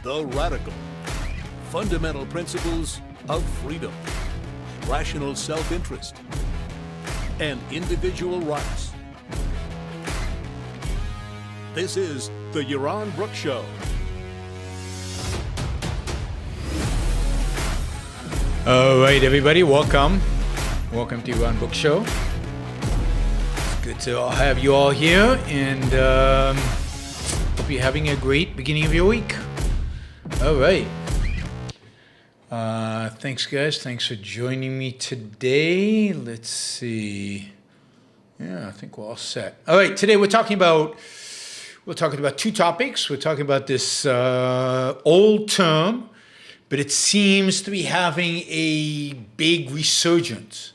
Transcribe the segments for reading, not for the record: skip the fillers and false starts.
The Radical. Fundamental principles of freedom, rational self-interest, and individual rights. This is the Yaron Brook Show. All right, everybody, welcome. Welcome to Yaron Brook Show. It's good to have you all here, and hope you're having a great beginning of your week. All right. Thanks, guys. Thanks for joining me today. Let's see. Yeah, I think we're all set. All right, today we're talking about two topics. We're talking about this old term, but it seems to be having a big resurgence,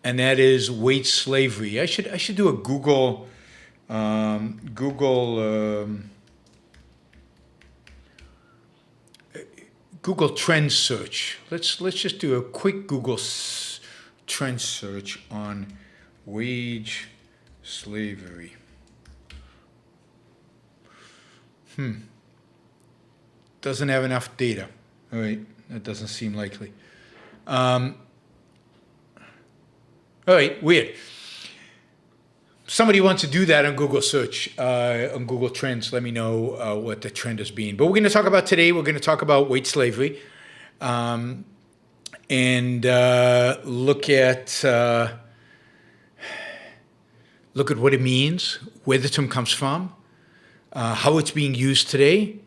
and that is wage slavery. I should do a Google trend search. Let's just do a quick Google trend search on wage slavery. Doesn't have enough data. All right, that doesn't seem likely. All right, weird. Somebody wants to do that on Google search, on Google Trends. Let me know what the trend has been. But we're going to talk about today, we're going to talk about wage slavery, and look at what it means, where the term comes from, how it's being used today,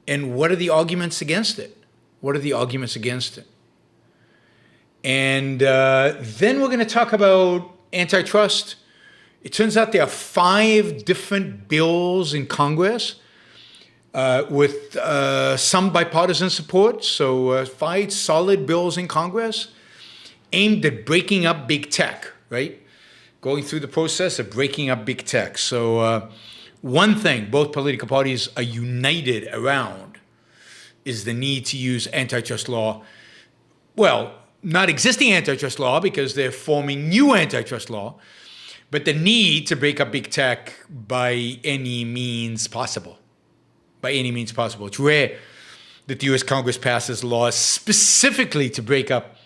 and what are the arguments against it? What are the arguments against it? And then we're going to talk about antitrust. It turns out there are 5 different bills in Congress with some bipartisan support. So 5 solid bills in Congress aimed at breaking up big tech, right? Going through the process of breaking up big tech. So one thing both political parties are united around is the need to use antitrust law. Well, not existing antitrust law because they're forming new antitrust law, but the need to break up big tech by any means possible. By any means possible. It's rare that the U.S. Congress passes laws specifically to break up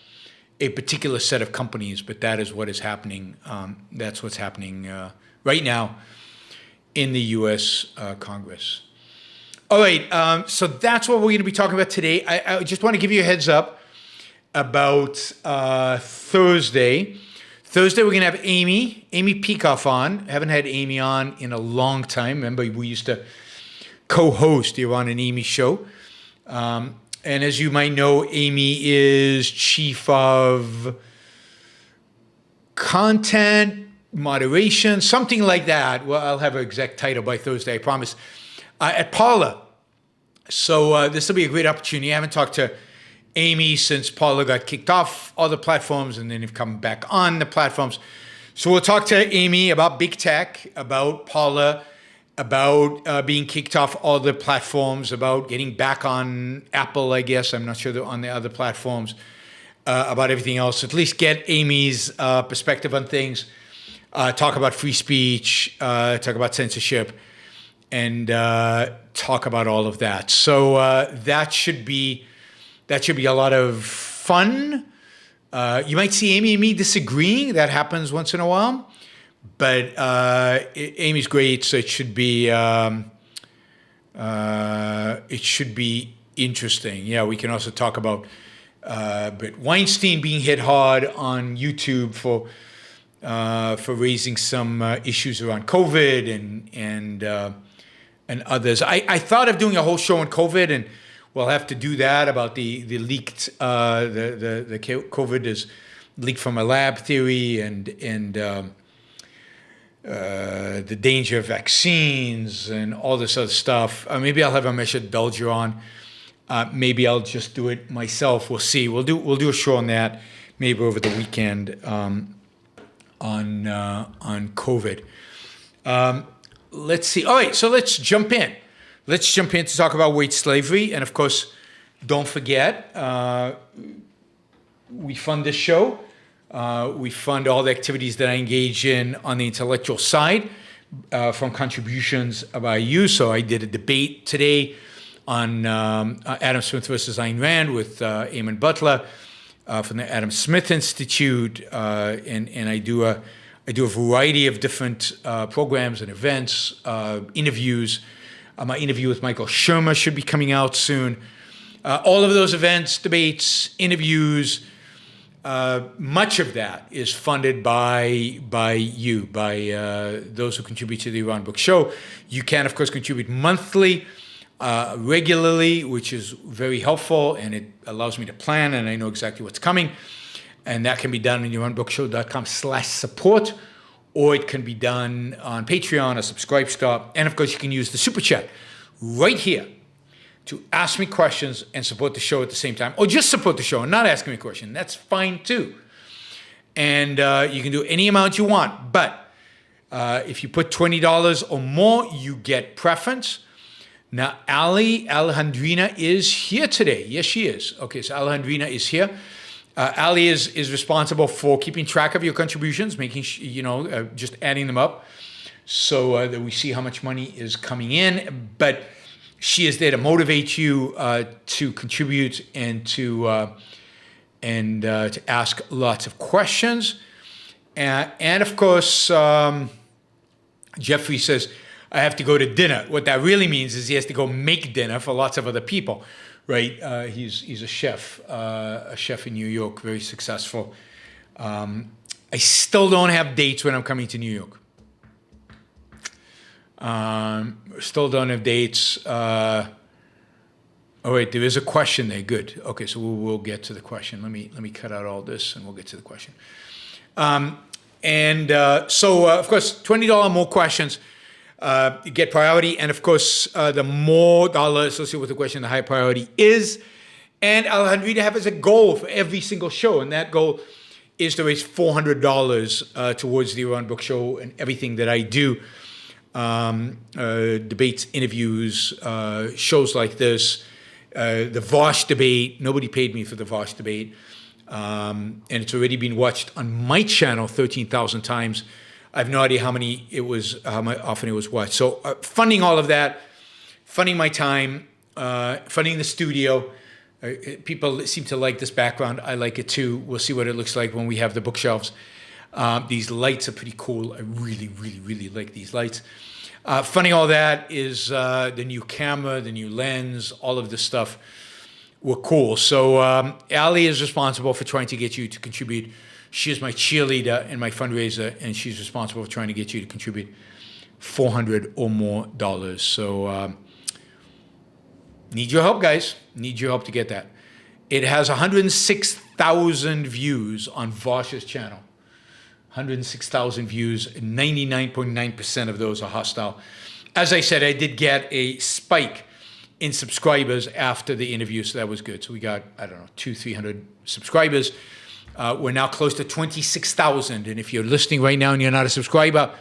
a particular set of companies, but that is what is happening. That's what's happening right now in the U.S. Congress. All right, so that's what we're going to be talking about today. I just want to give you a heads up about Thursday. Thursday, we're going to have Amy Peikoff on. Haven't had Amy on in a long time. Remember, we used to co-host the Yaron and Amy show. And as you might know, Amy is chief of content, moderation, something like that. Well, I'll have her exact title by Thursday, I promise, at Parler. So this will be a great opportunity. I haven't talked to Amy since Parler got kicked off all the platforms and then they've come back on the platforms. So we'll talk to Amy about big tech, about Parler, about being kicked off all the platforms, about getting back on Apple, I guess. I'm not sure they're on the other platforms, about everything else. At least get Amy's perspective on things, talk about free speech, talk about censorship, and talk about all of that. So that should be a lot of fun. You might see Amy and me disagreeing. That happens once in a while. But Amy's great, so it should be interesting. Yeah, we can also talk about Britt Weinstein being hit hard on YouTube for raising some issues around COVID and others. I thought of doing a whole show on COVID, and we'll have to do that about the leaked the COVID is leaked from a lab theory and the danger of vaccines and all this other stuff. Maybe I'll have Amesha Belger on. Maybe I'll just do it myself. We'll see. We'll do a show on that maybe over the weekend on COVID. Let's see. All right, so let's jump in. Let's jump in to talk about wage slavery. And of course, don't forget, we fund this show. We fund all the activities that I engage in on the intellectual side from contributions by you. So I did a debate today on Adam Smith versus Ayn Rand with Eamon Butler from the Adam Smith Institute, and I do a variety of different programs and events, interviews. My interview with Michael Shermer should be coming out soon. All of those events, debates, interviews, much of that is funded by you, by those who contribute to the Iran Book Show. You can, of course, contribute monthly, regularly, which is very helpful, and it allows me to plan, and I know exactly what's coming. And that can be done on iranbookshow.com/support, or it can be done on Patreon or Subscribestar. And of course, you can use the Super Chat right here to ask me questions and support the show at the same time, or just support the show and not ask me a question. That's fine too. And you can do any amount you want, but if you put $20 or more, you get preference. Now, Ali Alejandrina is here today. Yes, she is. Okay, so Alejandrina is here. Ali is responsible for keeping track of your contributions, making just adding them up so that we see how much money is coming in. But she is there to motivate you to contribute and to ask lots of questions. And of course, Jeffrey says, I have to go to dinner. What that really means is he has to go make dinner for lots of other people, right? He's a chef in New York, very successful. I still don't have dates when I'm coming to New York. Still don't have dates. Oh wait, there is a question there. Good. Okay, so we'll get to the question. Let me cut out all this and we'll get to the question. So of course, $20 more questions. You get priority, and of course, the more dollar associated with the question, the higher priority is. And Alejandrina have as a goal for every single show, and that goal is to raise $400 towards the Iran Book Show and everything that I do. Debates, interviews, shows like this, the Vosh debate. Nobody paid me for the Vosh debate, and it's already been watched on my channel 13,000 times. I have no idea how often it was watched. So funding all of that, funding my time, funding the studio. People seem to like this background. I like it too. We'll see what it looks like when we have the bookshelves. These lights are pretty cool. I really, really, really like these lights. Funding all that is the new camera, the new lens, all of this stuff were cool. So Ali is responsible for trying to get you to contribute. She is my cheerleader and my fundraiser, and she's responsible for trying to get you to contribute $400 or more. So need your help, guys. Need your help to get that. It has 106,000 views on Vosh's channel. 106,000 views, 99.9% of those are hostile. As I said, I did get a spike in subscribers after the interview, so that was good. So we got, 200-300 subscribers. We're now close to 26,000, and if you're listening right now and you're not a subscriber,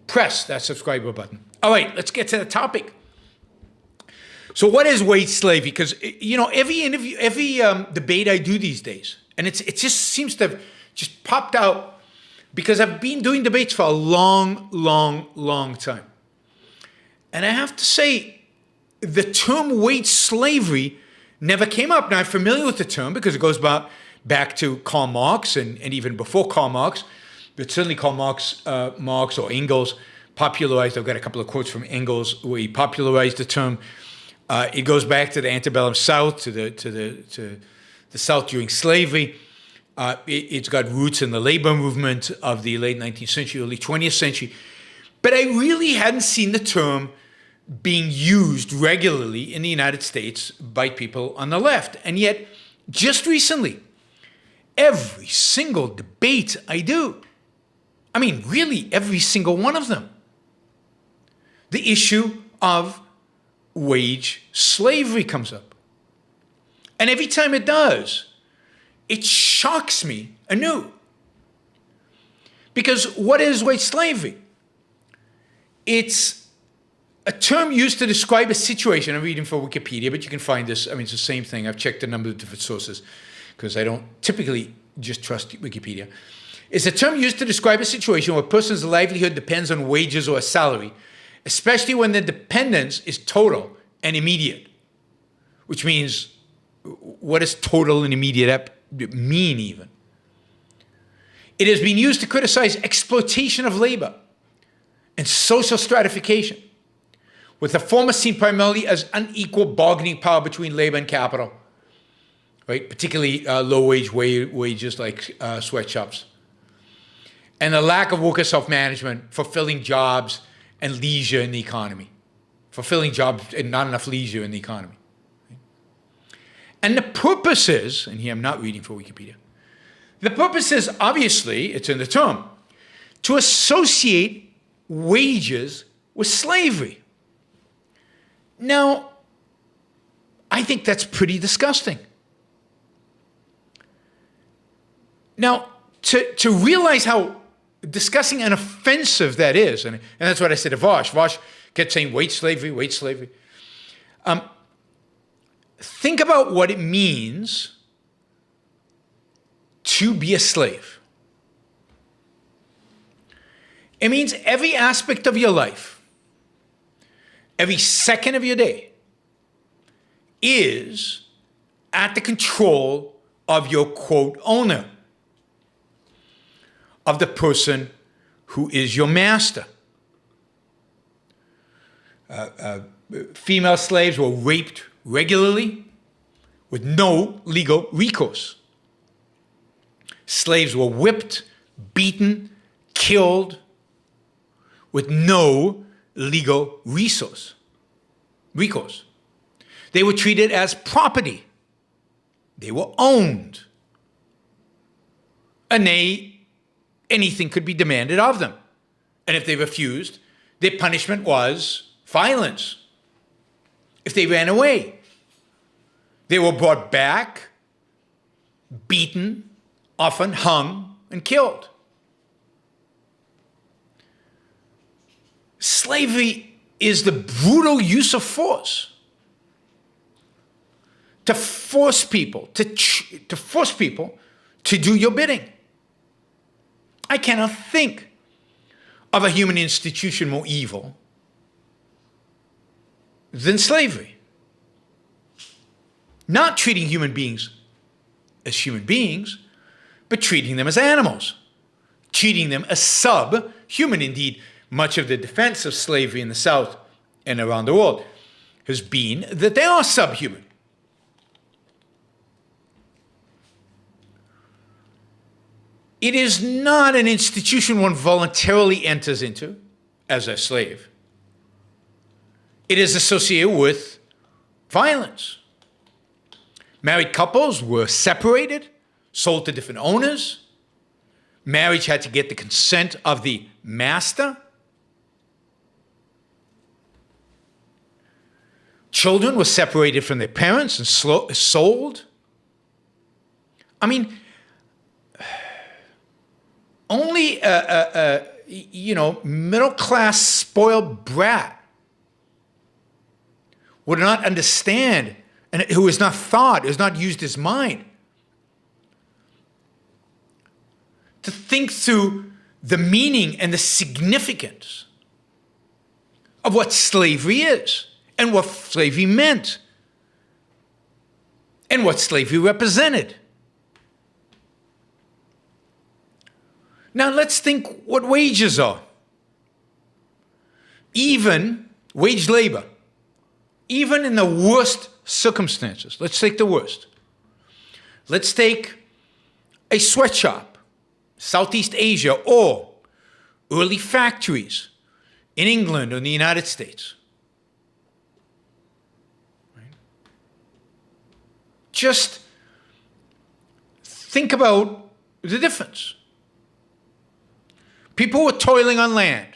press that subscriber button. All right, let's get to the topic. So what is wage slavery? Because, every interview, every debate I do these days, and it just seems to have just popped out because I've been doing debates for a long, long, long time. And I have to say, the term wage slavery never came up. Now, I'm familiar with the term because it goes back to Karl Marx and even before Karl Marx, but certainly Karl Marx, Marx or Engels popularized. I've got a couple of quotes from Engels where he popularized the term. It goes back to the antebellum South, to the South during slavery. It's got roots in the labor movement of the late 19th century, early 20th century. But I really hadn't seen the term being used regularly in the United States by people on the left. And yet, just recently, every single debate I do, really every single one of them, the issue of wage slavery comes up. And every time it does, it shocks me anew. Because what is wage slavery? It's a term used to describe a situation. I'm reading for Wikipedia, but you can find this. It's the same thing. I've checked a number of different sources because I don't typically just trust Wikipedia. It's a term used to describe a situation where a person's livelihood depends on wages or a salary, especially when the dependence is total and immediate. which means what does total and immediate mean even? It has been used to criticize exploitation of labor and social stratification, with the former seen primarily as unequal bargaining power between labor and capital, right? Particularly low-wage wages like sweatshops. And the lack of worker self-management, fulfilling jobs and leisure in the economy. Fulfilling jobs and not enough leisure in the economy. And the purpose is, and here I'm not reading for Wikipedia, the purpose is, obviously, it's in the term, to associate wages with slavery. Now, I think that's pretty disgusting. Now, to realize how disgusting and offensive that is, and that's what I said to Vosh. Vosh kept saying wage slavery, wage slavery. Think about what it means to be a slave. It means every aspect of your life, every second of your day, is at the control of your quote owner, of the person who is your master. Female slaves were raped regularly with no legal recourse. Slaves were whipped, beaten, killed with no legal recourse. They were treated as property. They were owned. And anything could be demanded of them. And if they refused, their punishment was violence. If they ran away, they were brought back, beaten, often hung and killed. Slavery is the brutal use of force to force people to do your bidding. I cannot think of a human institution more evil than slavery. Not treating human beings as human beings, but treating them as animals, treating them as subhuman. Indeed, much of the defense of slavery in the South and around the world has been that they are subhuman. It is not an institution one voluntarily enters into as a slave. It is associated with violence. Married couples were separated, sold to different owners. Marriage had to get the consent of the master. Children were separated from their parents and sold. I mean, only a middle-class spoiled brat would not understand, and who has not thought, has not used his mind to think through the meaning and the significance of what slavery is and what slavery meant and what slavery represented. Now let's think what wages are. Even wage labor, even in the worst circumstances, let's take the worst. Let's take a sweatshop, Southeast Asia, or early factories in England or in the United States. Right? Just think about the difference. People were toiling on land.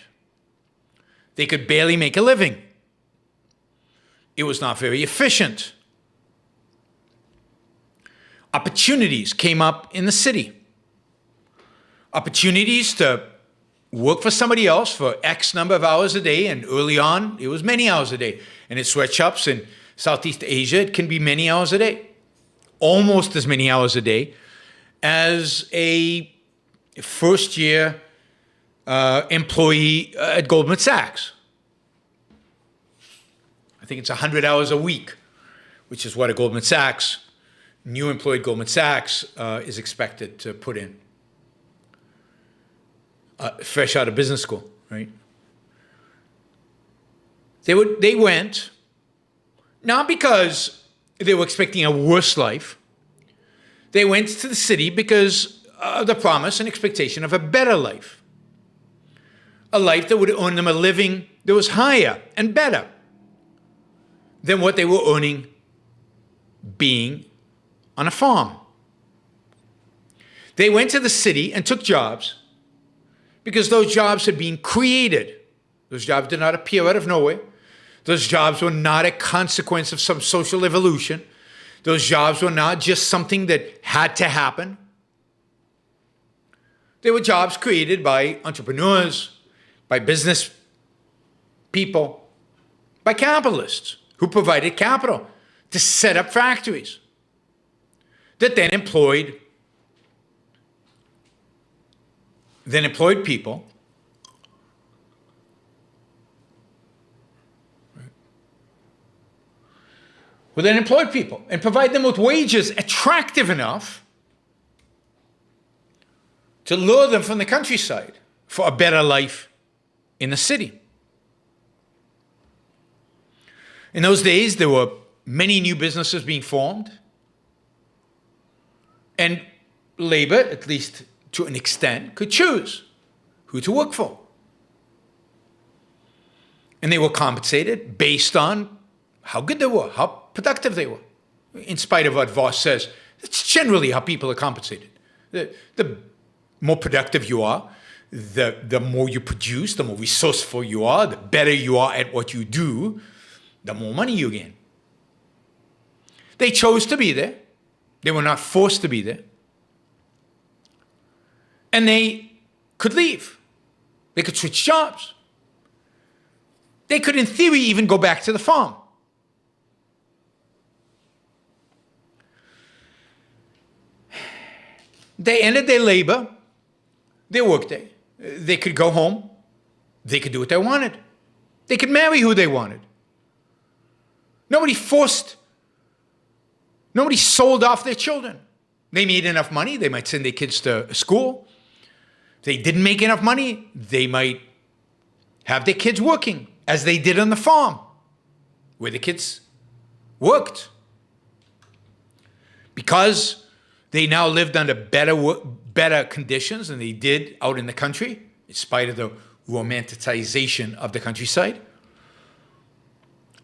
They could barely make a living. It was not very efficient. Opportunities came up in the city. Opportunities to work for somebody else for X number of hours a day, and early on, it was many hours a day. And in sweatshops in Southeast Asia, it can be many hours a day. Almost as many hours a day as a first-year employee at Goldman Sachs. I think it's 100 hours a week which is what a Goldman Sachs, new employed Goldman Sachs is expected to put in. Fresh out of business school, right? They went, not because they were expecting a worse life. They went to the city because of the promise and expectation of a better life. A life that would earn them a living that was higher and better than what they were earning being on a farm. They went to the city and took jobs because those jobs had been created. Those jobs did not appear out of nowhere. Those jobs were not a consequence of some social evolution. Those jobs were not just something that had to happen. They were jobs created by entrepreneurs, by business people, by capitalists who provided capital to set up factories that then employed people who then employed people and provide them with wages attractive enough to lure them from the countryside for a better life in the city. In those days, there were many new businesses being formed, and labor, at least to an extent, could choose who to work for. And they were compensated based on how good they were, how productive they were. In spite of what Voss says, it's generally how people are compensated. The more productive you are, the more you produce, the more resourceful you are, the better you are at what you do, the more money you gain. They chose to be there. They were not forced to be there. And they could leave. They could switch jobs. They could, in theory, even go back to the farm. They ended their labor, their workday. They could go home. They could do what they wanted. They could marry who they wanted. Nobody sold off their children. They made enough money, they might send their kids to school. If they didn't make enough money, they might have their kids working, as they did on the farm, where the kids worked. Because they now lived under better conditions than they did out in the country, in spite of the romanticization of the countryside.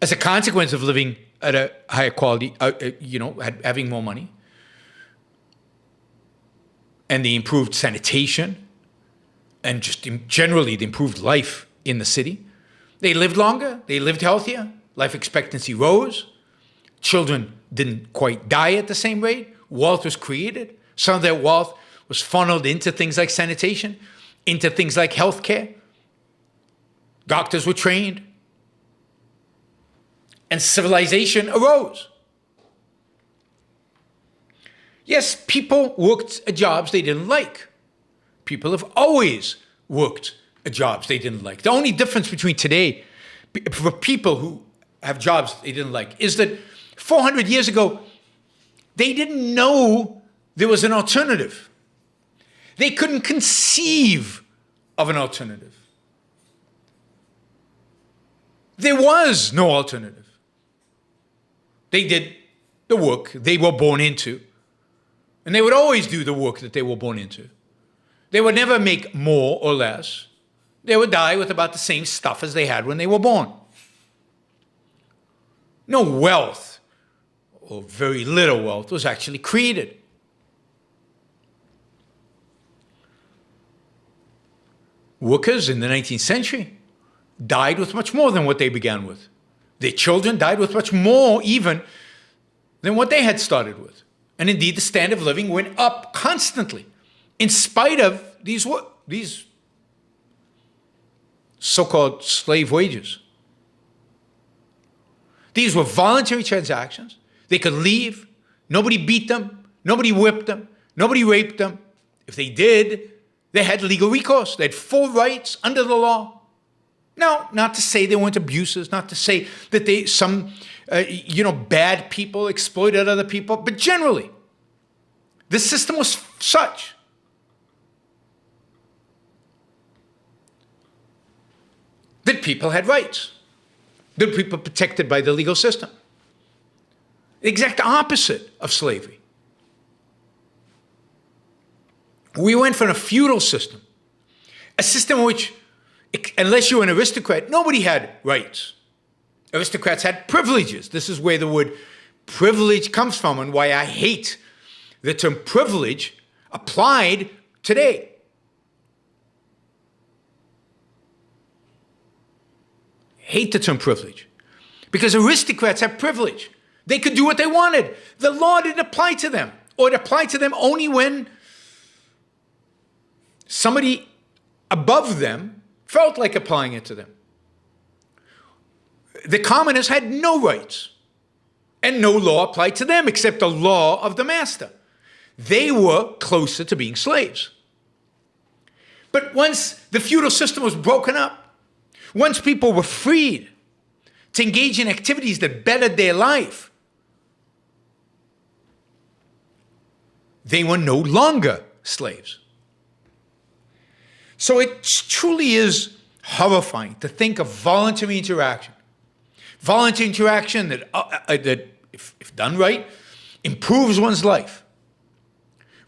As a consequence of living at a higher quality, having more money, and the improved sanitation, and just generally the improved life in the city, they lived longer, they lived healthier, life expectancy rose, children didn't quite die at the same rate, wealth was created, some of that wealth was funneled into things like sanitation, into things like healthcare, doctors were trained, and civilization arose. Yes, people worked at jobs they didn't like. People have always worked at jobs they didn't like. The only difference between today, for people who have jobs they didn't like, is that 400 years ago, they didn't know there was an alternative. They couldn't conceive of an alternative. There was no alternative. They did the work they were born into, and they would always do the work that they were born into. They would never make more or less. They would die with about the same stuff as they had when they were born. No wealth, or very little wealth, was actually created. Workers in the 19th century died with much more than what they began with. Their children died with much more even than what they had started with. And indeed, the standard of living went up constantly in spite of these so-called slave wages. These were voluntary transactions. They could leave. Nobody beat them. Nobody whipped them. Nobody raped them. If they did, they had legal recourse. They had full rights under the law. Now, not to say they weren't abuses, not to say that some bad people exploited other people, but generally, the system was such that people had rights, that people were protected by the legal system. The exact opposite of slavery. We went from a feudal system, a system in which, unless you were an aristocrat, nobody had rights. Aristocrats had privileges. This is where the word privilege comes from and why I hate the term privilege applied today. Hate the term privilege. Because aristocrats have privilege. They could do what they wanted. The law didn't apply to them. Or it applied to them only when somebody above them felt like applying it to them. The commoners had no rights. And no law applied to them except the law of the master. They were closer to being slaves. But once the feudal system was broken up, once people were freed to engage in activities that bettered their life, they were no longer slaves. So it truly is horrifying to think of voluntary interaction. Voluntary interaction that if done right, improves one's life.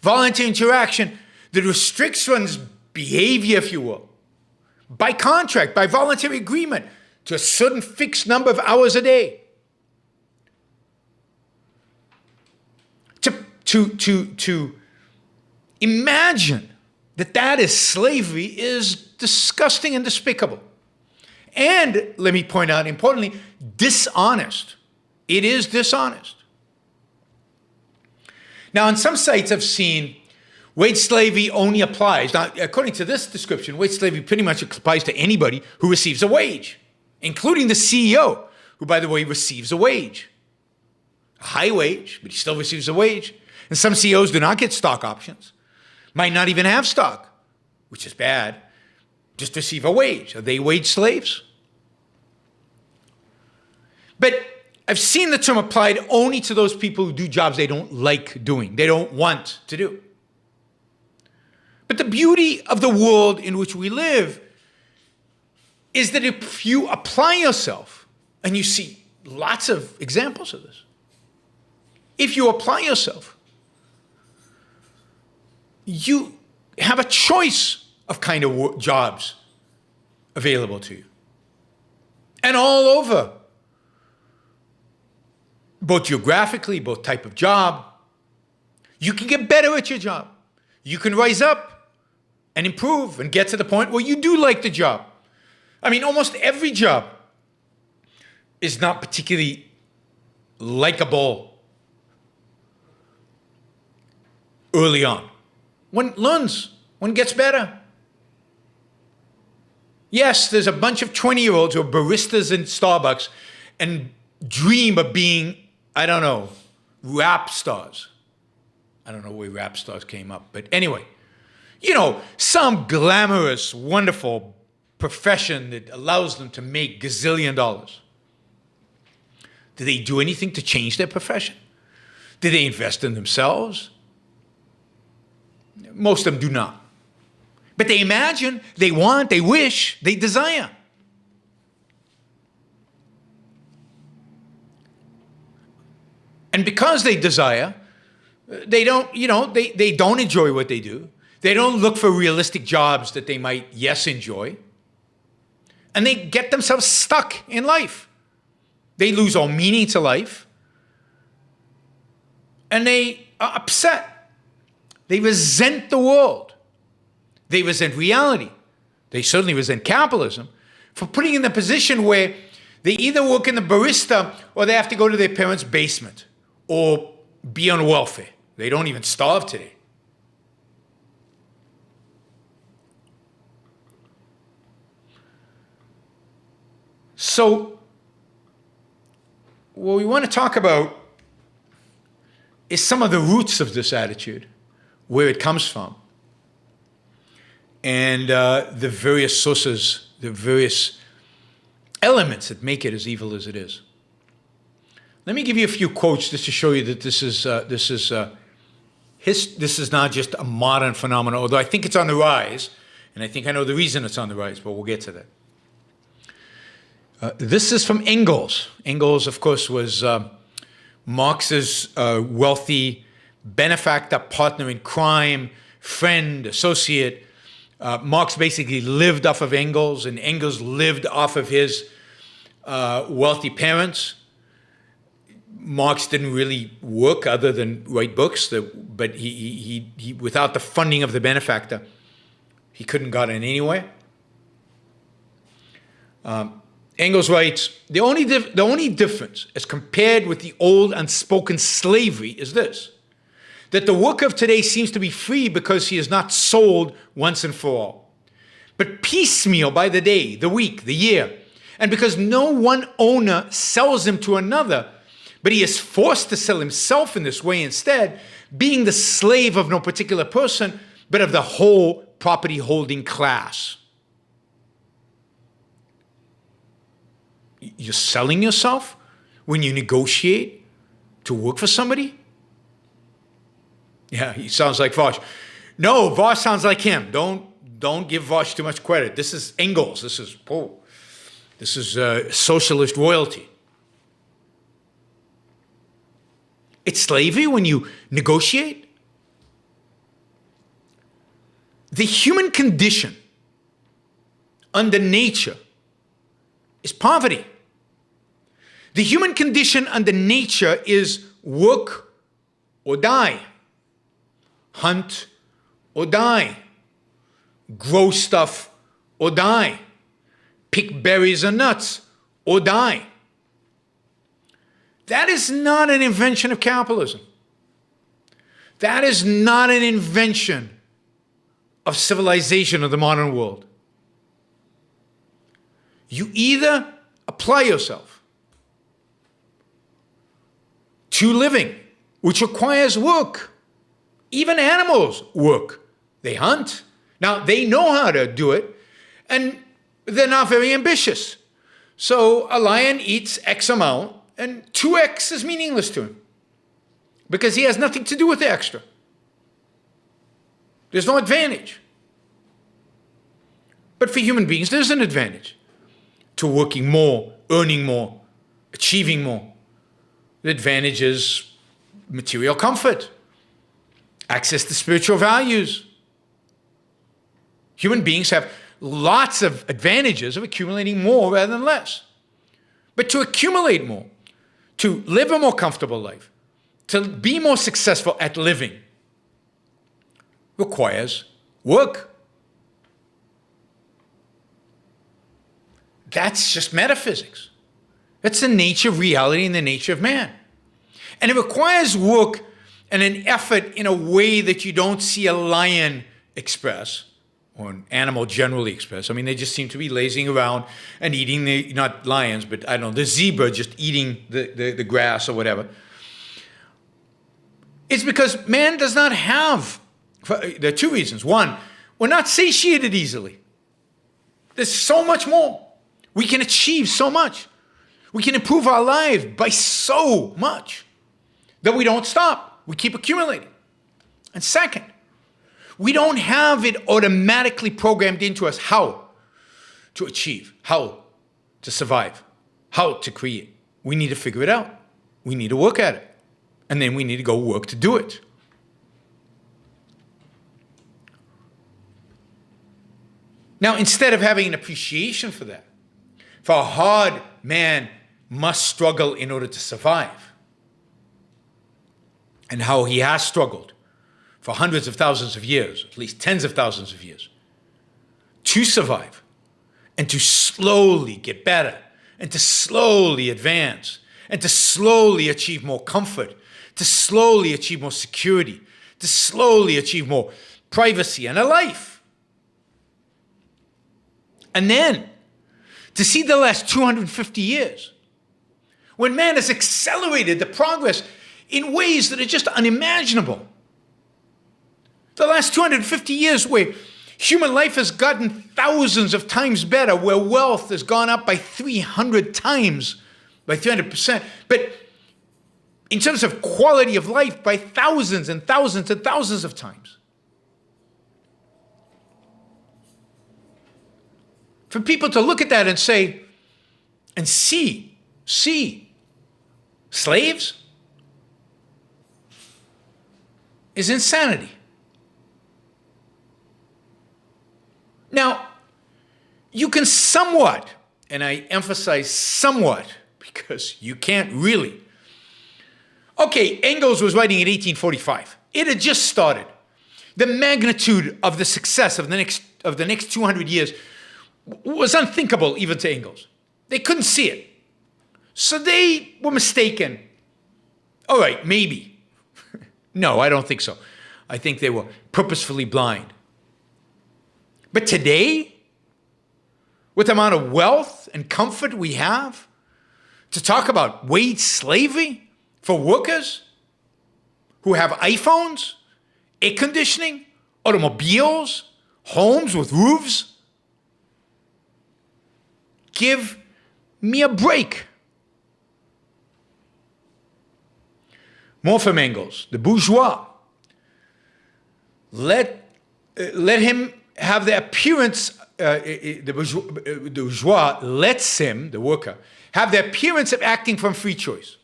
Voluntary interaction that restricts one's behavior, if you will, by contract, by voluntary agreement, to a certain fixed number of hours a day. To imagine that is slavery is disgusting and despicable. And, let me point out, importantly, dishonest. It is dishonest. Now, on some sites I've seen wage slavery only applies. Now, according to this description, wage slavery pretty much applies to anybody who receives a wage, including the CEO, who, by the way, receives a wage. A high wage, but he still receives a wage. And some CEOs do not get stock options, might not even have stock, which is bad, just receive a wage. Are they wage slaves? But I've seen the term applied only to those people who do jobs they don't like doing, they don't want to do. But the beauty of the world in which we live is that if you apply yourself, and you see lots of examples of this, if you apply yourself, you have a choice of kind of jobs available to you. And all over, both geographically, both type of job, you can get better at your job. You can rise up and improve and get to the point where you do like the job. I mean, almost every job is not particularly likable early on. One learns, one gets better. Yes, there's a bunch of 20-year-olds who are baristas in Starbucks and dream of being, I don't know, rap stars. I don't know where rap stars came up, but anyway, you know, some glamorous, wonderful profession that allows them to make gazillion dollars. Do they do anything to change their profession? Do they invest in themselves? Most of them do not. But they imagine, they want, they wish, they desire. And because they desire, they don't, they don't enjoy what they do. They don't look for realistic jobs that they might, yes, enjoy. And they get themselves stuck in life. They lose all meaning to life. And they are upset. They resent the world. They resent reality. They certainly resent capitalism for putting in the position where they either work in the barista or they have to go to their parents' basement or be on welfare. They don't even starve today. So, what we want to talk about is some of the roots of this attitude, where it comes from, and the various sources, the various elements that make it as evil as it is. Let me give you a few quotes just to show you that this is not just a modern phenomenon, although I think it's on the rise, and I think I know the reason it's on the rise, but we'll get to that. This is from Engels. Engels, of course, was Marx's wealthy benefactor, partner in crime, friend, associate. Marx basically lived off of Engels, and Engels lived off of his wealthy parents. Marx didn't really work other than write books, but he without the funding of the benefactor, he couldn't got in anywhere. Engels writes, the only difference as compared with the old unspoken slavery is this, that the worker of today seems to be free because he is not sold once and for all, but piecemeal by the day, the week, the year, and because no one owner sells him to another, but he is forced to sell himself in this way instead, being the slave of no particular person, but of the whole property holding class. You're selling yourself when you negotiate to work for somebody? Yeah, he sounds like Vosh. No, Vosh sounds like him. Don't give Vosh too much credit. This is Engels. This is socialist royalty. It's slavery when you negotiate. The human condition under nature is poverty. The human condition under nature is work or die, hunt or die, grow stuff or die, pick berries or nuts or die. That is not an invention of capitalism. That is not an invention of civilization of the modern world. You either apply yourself to living, which requires work. Even animals work. They hunt. Now, they know how to do it, and they're not very ambitious. So a lion eats X amount, and 2X is meaningless to him because he has nothing to do with the extra. There's no advantage. But for human beings, there's an advantage to working more, earning more, achieving more. The advantage is material comfort, access to spiritual values. Human beings have lots of advantages of accumulating more rather than less. But to accumulate more, to live a more comfortable life, to be more successful at living, requires work. That's just metaphysics. That's the nature of reality and the nature of man. And it requires work and an effort in a way that you don't see a lion express, or an animal generally express. I mean, they just seem to be lazing around and eating not lions, but I don't know, the zebra just eating the grass or whatever. It's because man does not have, there are two reasons. One, we're not satiated easily. There's so much more. We can achieve so much. We can improve our lives by so much that we don't stop. We keep accumulating. And second, we don't have it automatically programmed into us how to achieve, how to survive, how to create. We need to figure it out. We need to work at it. And then we need to go work to do it. Now, instead of having an appreciation for that, for a hard man must struggle in order to survive, and how he has struggled for hundreds of thousands of years, at least tens of thousands of years, to survive and to slowly get better and to slowly advance and to slowly achieve more comfort, to slowly achieve more security, to slowly achieve more privacy and a life. And then to see the last 250 years, when man has accelerated the progress in ways that are just unimaginable. The last 250 years where human life has gotten thousands of times better, where wealth has gone up by 300 times, by 300%. But in terms of quality of life by thousands and thousands and thousands of times. For people to look at that and say, and see, slaves is insanity. Now, you can somewhat, and I emphasize somewhat, because you can't really. Okay, Engels was writing in 1845. It had just started. The magnitude of the success of the next 200 years was unthinkable even to Engels. They couldn't see it. So they were mistaken. All right, maybe. No, I don't think so. I think they were purposefully blind. But today, with the amount of wealth and comfort we have, to talk about wage slavery for workers who have iPhones, air conditioning, automobiles, homes with roofs, give me a break. More from Engels, the bourgeois. Let him have the appearance, the bourgeois lets him, the worker, have the appearance of acting from free choice,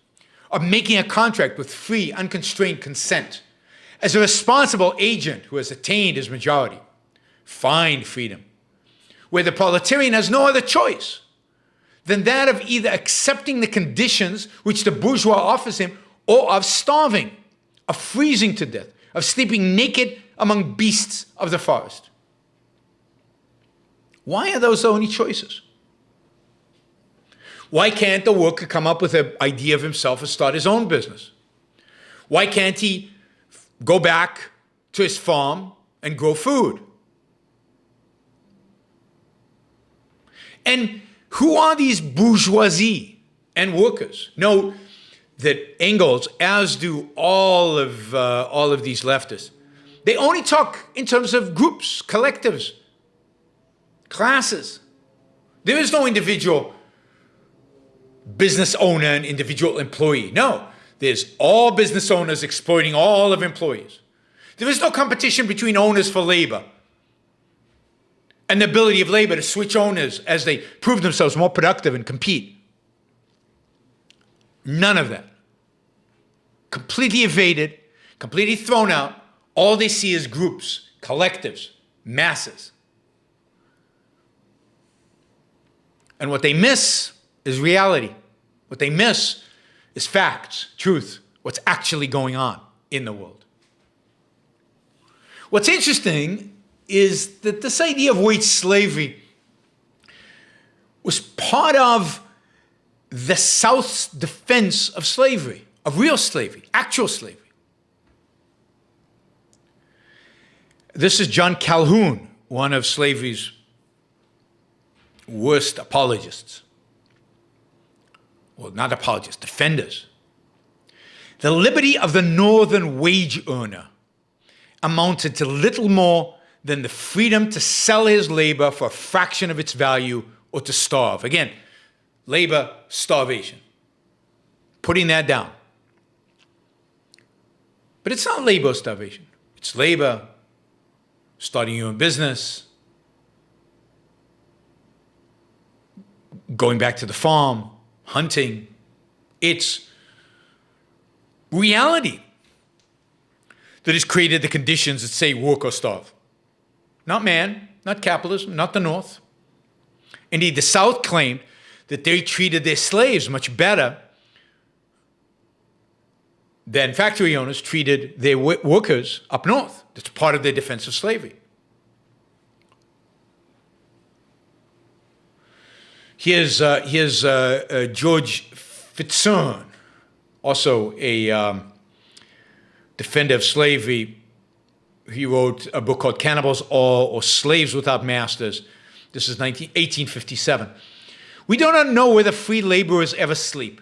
of making a contract with free, unconstrained consent, as a responsible agent who has attained his majority. Find freedom, where the proletarian has no other choice than that of either accepting the conditions which the bourgeois offers him, or of starving, of freezing to death, of sleeping naked among beasts of the forest. Why are those the only choices? Why can't the worker come up with an idea of himself and start his own business? Why can't he go back to his farm and grow food? And who are these bourgeoisie and workers? Note that Engels, as do all of these leftists, they only talk in terms of groups, collectives, classes. There is no individual business owner and individual employee. No, there's all business owners exploiting all of employees. There is no competition between owners for labor and the ability of labor to switch owners as they prove themselves more productive and compete. None of that. Completely evaded, completely thrown out. All they see is groups, collectives, masses. And what they miss is reality. What they miss is facts, truth, what's actually going on in the world. What's interesting is that this idea of wage slavery was part of the South's defense of slavery, of real slavery, actual slavery. This is John Calhoun, one of slavery's worst apologists. Well, not apologists, defenders. The liberty of the northern wage earner amounted to little more than the freedom to sell his labor for a fraction of its value or to starve. Again, labor, starvation. Putting that down. But it's not labor starvation. It's labor, starting your own business, going back to the farm, hunting. It's reality that has created the conditions that say work or starve. Not man, not capitalism, not the North. Indeed, the South claimed that they treated their slaves much better than factory owners treated their workers up north. That's part of their defense of slavery. Here's George Fitzern, also a defender of slavery. He wrote a book called Cannibals or Slaves Without Masters. This is 1857. We do not know whether free laborers ever sleep.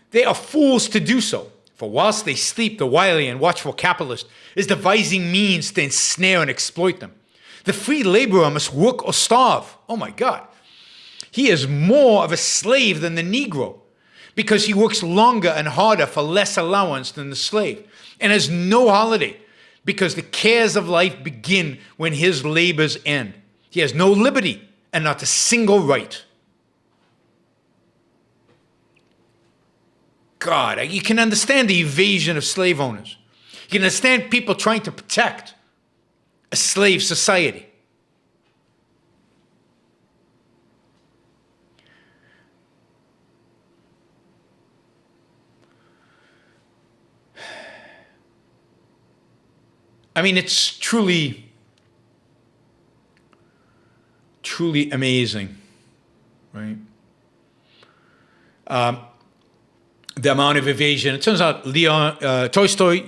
They are fools to do so, for whilst they sleep, the wily and watchful capitalist is devising means to ensnare and exploit them. The free laborer must work or starve. Oh my God. He is more of a slave than the Negro, because he works longer and harder for less allowance than the slave, and has no holiday because the cares of life begin when his labors end. He has no liberty and not a single right. God, you can understand the evasion of slave owners. You can understand people trying to protect a slave society. I mean, it's truly, truly amazing, right? The amount of evasion. It turns out Tolstoy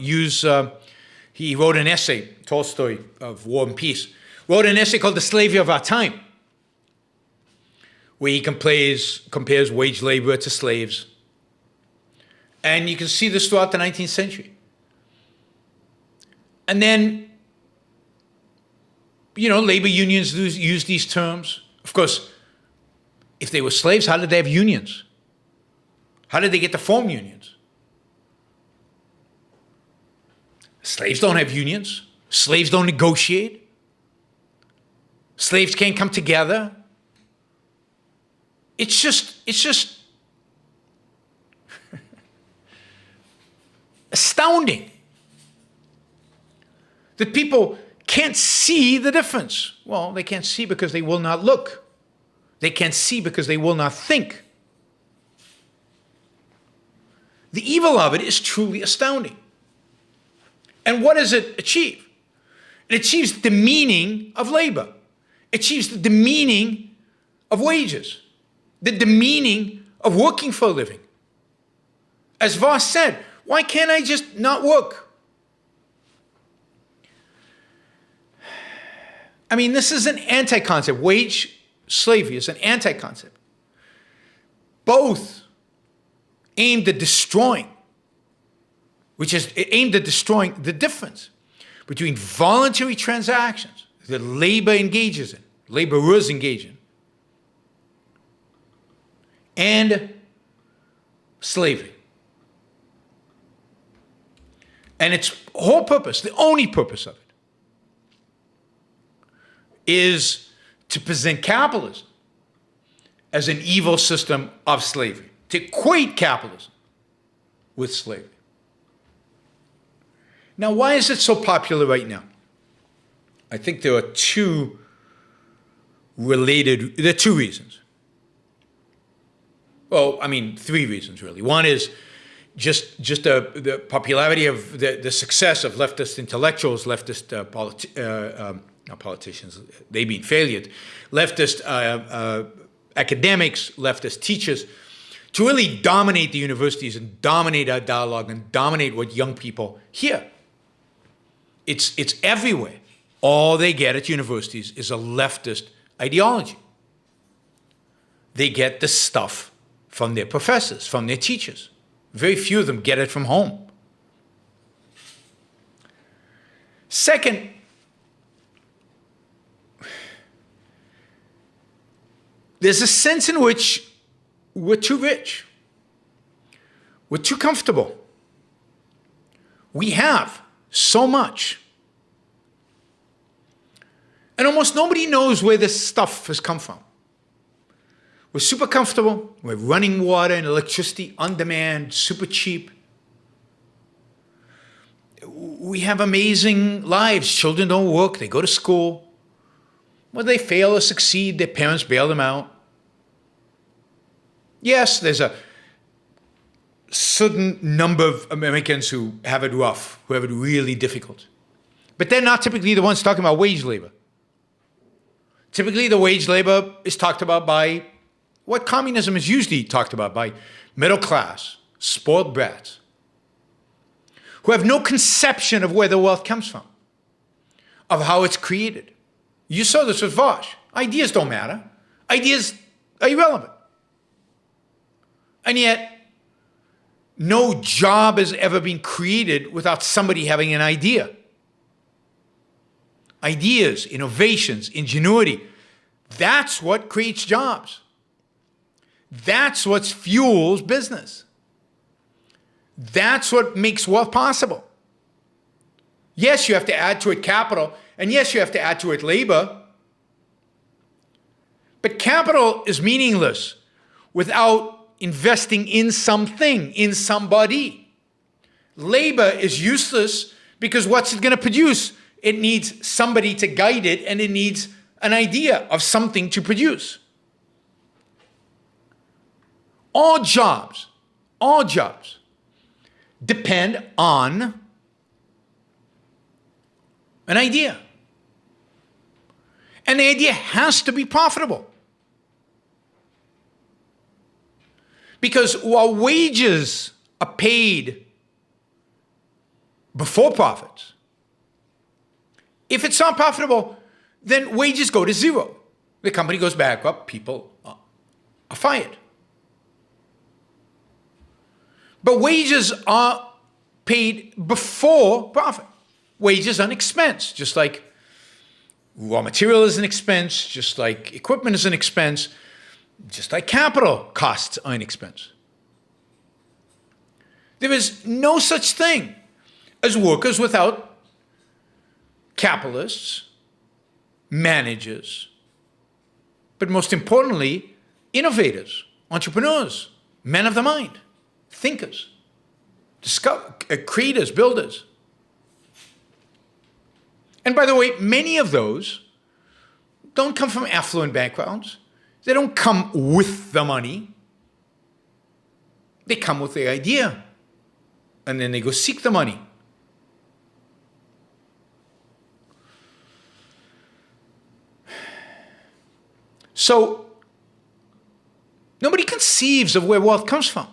he wrote an essay, Tolstoy of War and Peace, wrote an essay called The Slavery of Our Time, where he compares wage labor to slaves. And you can see this throughout the 19th century. And then, labor unions use these terms. Of course, if they were slaves, how did they have unions? How did they get to form unions? Slaves don't have unions. Slaves don't negotiate. Slaves can't come together. It's just astounding that people can't see the difference. Well, they can't see because they will not look. They can't see because they will not think. The evil of it is truly astounding. And what does it achieve? It achieves the demeaning of labor. It achieves the demeaning of wages. The demeaning of working for a living. As Voss said, why can't I just not work? I mean, this is an anti-concept. Wage slavery is an anti-concept. Both aimed at destroying, which is aimed at destroying the difference between voluntary transactions that labor engages in, laborers engage in, and slavery. And its whole purpose, the only purpose of it, is to present capitalism as an evil system of slavery, to equate capitalism with slavery. Now, why is it so popular right now? I think there are two reasons. Well, I mean, three reasons, really. One is just the popularity of the success of leftist intellectuals, leftist not politicians, they being failures, leftist academics, leftist teachers, to really dominate the universities and dominate our dialogue and dominate what young people hear. It's everywhere. All they get at universities is a leftist ideology. They get the stuff from their professors, from their teachers. Very few of them get it from home. Second, there's a sense in which we're too rich. We're too comfortable. We have so much. And almost nobody knows where this stuff has come from. We're super comfortable. We're running water and electricity on demand, super cheap. We have amazing lives. Children don't work. They go to school. When they fail or succeed, their parents bail them out. Yes, there's a certain number of Americans who have it rough, who have it really difficult. But they're not typically the ones talking about wage labor. Typically, the wage labor is talked about by what communism is usually talked about by middle class, spoiled brats, who have no conception of where the wealth comes from, of how it's created. You saw this with Vosh. Ideas don't matter. Ideas are irrelevant. And yet, no job has ever been created without somebody having an idea. Ideas, innovations, ingenuity, that's what creates jobs. That's what fuels business. That's what makes wealth possible. Yes, you have to add to it capital, and yes, you have to add to it labor. But capital is meaningless without investing in something, in somebody. Labor is useless because what's it going to produce? It needs somebody to guide it, and it needs an idea of something to produce. All jobs depend on an idea. And the idea has to be profitable. Because while wages are paid before profits, if it's not profitable, then wages go to zero. The company goes bankrupt, people are fired. But wages are paid before profit. Wages are an expense, just like raw material is an expense, just like equipment is an expense, just like capital costs are an expense. There is no such thing as workers without capitalists, managers, but most importantly, innovators, entrepreneurs, men of the mind, thinkers, creators, builders. And by the way, many of those don't come from affluent backgrounds. They don't come with the money. They come with the idea. And then they go seek the money. So, nobody conceives of where wealth comes from.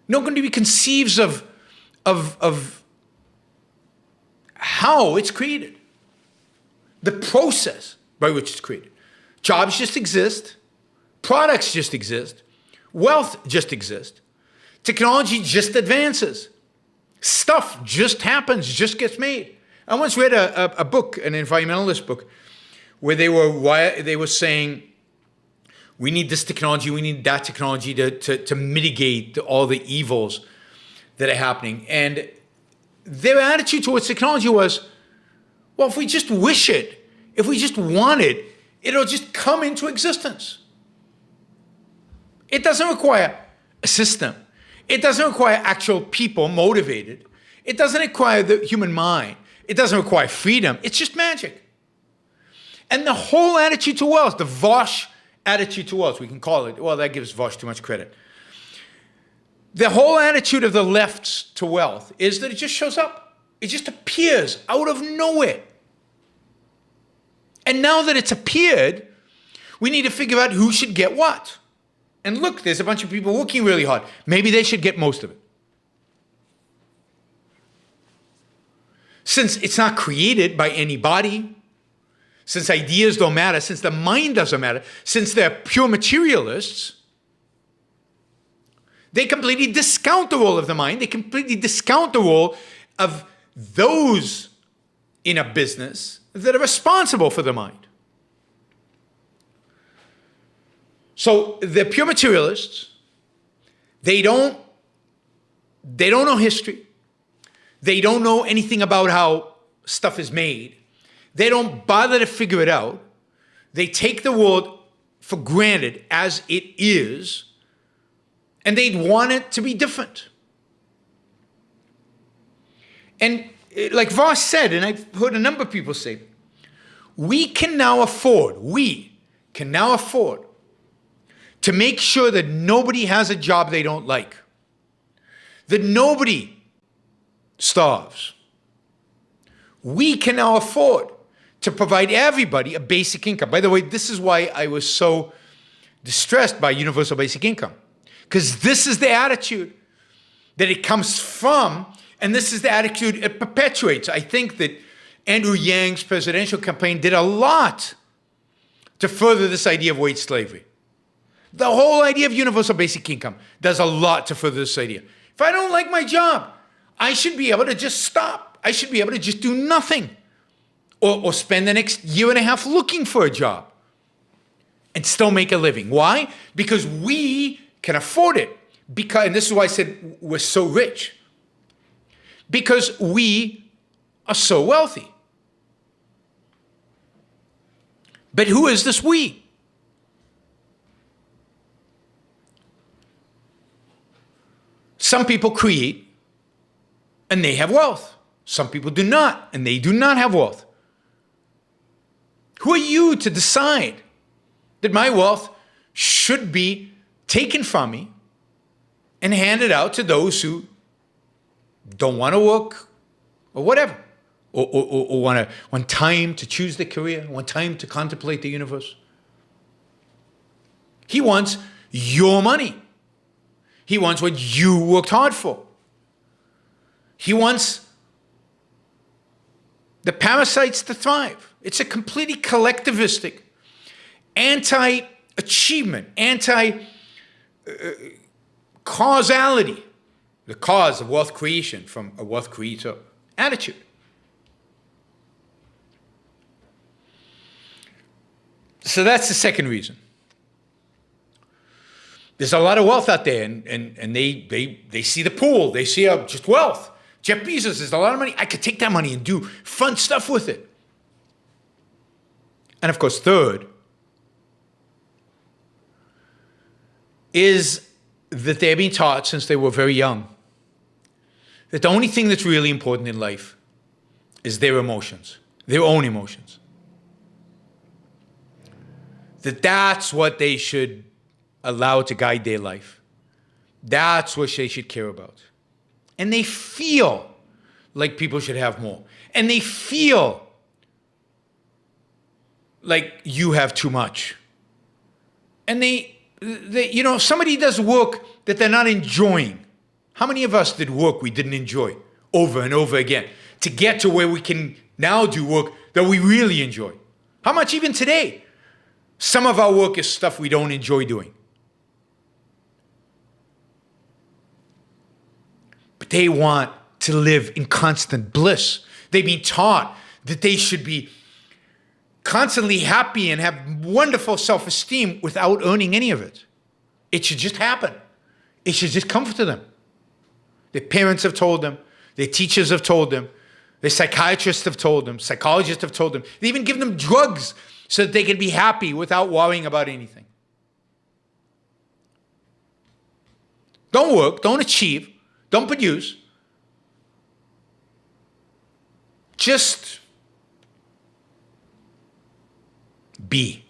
Nobody conceives of how it's created. The process by which it's created. Jobs just exist. Products just exist. Wealth just exists. Technology just advances. Stuff just happens, just gets made. I once read a book, an environmentalist book, where they were saying, we need this technology, we need that technology to mitigate all the evils that are happening. And their attitude towards technology was, well, if we just wish it, if we just want it, it'll just come into existence. It doesn't require a system. It doesn't require actual people motivated. It doesn't require the human mind. It doesn't require freedom. It's just magic. And the whole attitude to wealth, the Vosh attitude to wealth, we can call it, well, that gives Vosh too much credit. The whole attitude of the left to wealth is that it just shows up. It just appears out of nowhere. And now that it's appeared, we need to figure out who should get what. And look, there's a bunch of people working really hard. Maybe they should get most of it. Since it's not created by anybody, since ideas don't matter, since the mind doesn't matter, since they're pure materialists, they completely discount the role of the mind. They completely discount the role of those in a business that are responsible for the mind. So they're pure materialists. They don't know history. They don't know anything about how stuff is made. They don't bother to figure it out. They take the world for granted as it is, and they'd want it to be different. And like Voss said, and I've heard a number of people say, we can now afford to make sure that nobody has a job they don't like, that nobody starves. We can now afford to provide everybody a basic income. By the way, this is why I was so distressed by universal basic income, because this is the attitude that it comes from, and this is the attitude it perpetuates. I think that Andrew Yang's presidential campaign did a lot to further this idea of wage slavery. The whole idea of universal basic income does a lot to further this idea. If I don't like my job, I should be able to just stop. I should be able to just do nothing, or spend the next year and a half looking for a job. and still make a living. Why? Because we can afford it. Because, and this is why I said we're so rich. Because we are so wealthy. But who is this we? Some people create and they have wealth. Some people do not, and they do not have wealth. Who are you to decide that my wealth should be taken from me and handed out to those who don't want to work or whatever, or want time to choose their career, want time to contemplate the universe? He wants your money. He wants what you worked hard for. He wants the parasites to thrive. It's a completely collectivistic, anti-achievement, anti-causality, the cause of wealth creation from a wealth creator attitude. So that's the second reason. There's a lot of wealth out there, and they see the pool. They see just wealth. Jeff Bezos has a lot of money. I could take that money and do fun stuff with it. And of course, third is that they're being taught since they were very young that the only thing that's really important in life is their emotions, their own emotions. That's what they should allow to guide their life. That's what they should care about. And they feel like people should have more. And they feel like you have too much. And they if somebody does work that they're not enjoying, how many of us did work we didn't enjoy over and over again to get to where we can now do work that we really enjoy? How much even today? Some of our work is stuff we don't enjoy doing. But they want to live in constant bliss. They've been taught that they should be constantly happy and have wonderful self-esteem without earning any of it. It should just happen. It should just come to them. Their parents have told them. Their teachers have told them. Their psychiatrists have told them. Psychologists have told them. They even give them drugs so that they can be happy without worrying about anything. Don't work. Don't achieve. Don't produce. Just be.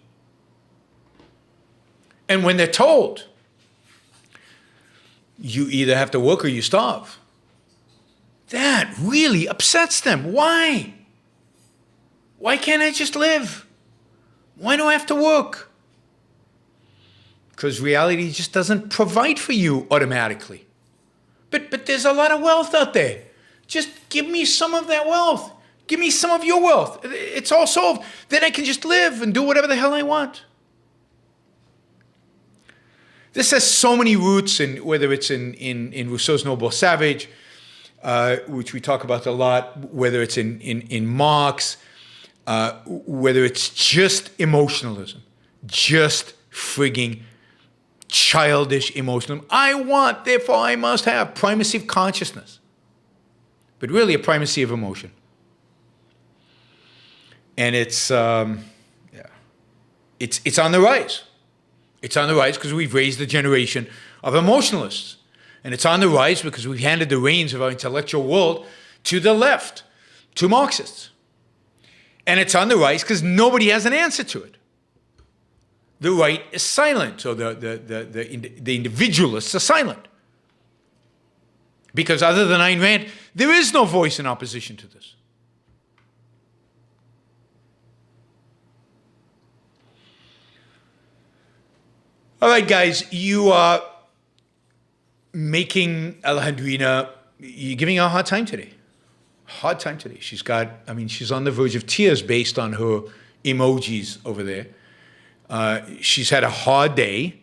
And when they're told, you either have to work or you starve, that really upsets them. Why? Why can't I just live? Why do I have to work? Because reality just doesn't provide for you automatically. But there's a lot of wealth out there. Just give me some of that wealth. Give me some of your wealth. It's all solved. Then I can just live and do whatever the hell I want. This has so many roots, whether it's in Rousseau's Noble Savage, which we talk about a lot, whether it's in Marx, whether it's just emotionalism, just frigging childish emotionalism. I want, therefore I must have primacy of consciousness, but really a primacy of emotion. And it's on the rise. It's on the rise because we've raised a generation of emotionalists. And it's on the rise because we've handed the reins of our intellectual world to the left, to Marxists. And it's on the rise because nobody has an answer to it. The right is silent, or the individualists are silent. Because other than Ayn Rand, there is no voice in opposition to this. All right, guys, you are making Alejandrina, you're giving her a hard time today. Hard time today. She's on the verge of tears based on her emojis over there. She's had a hard day.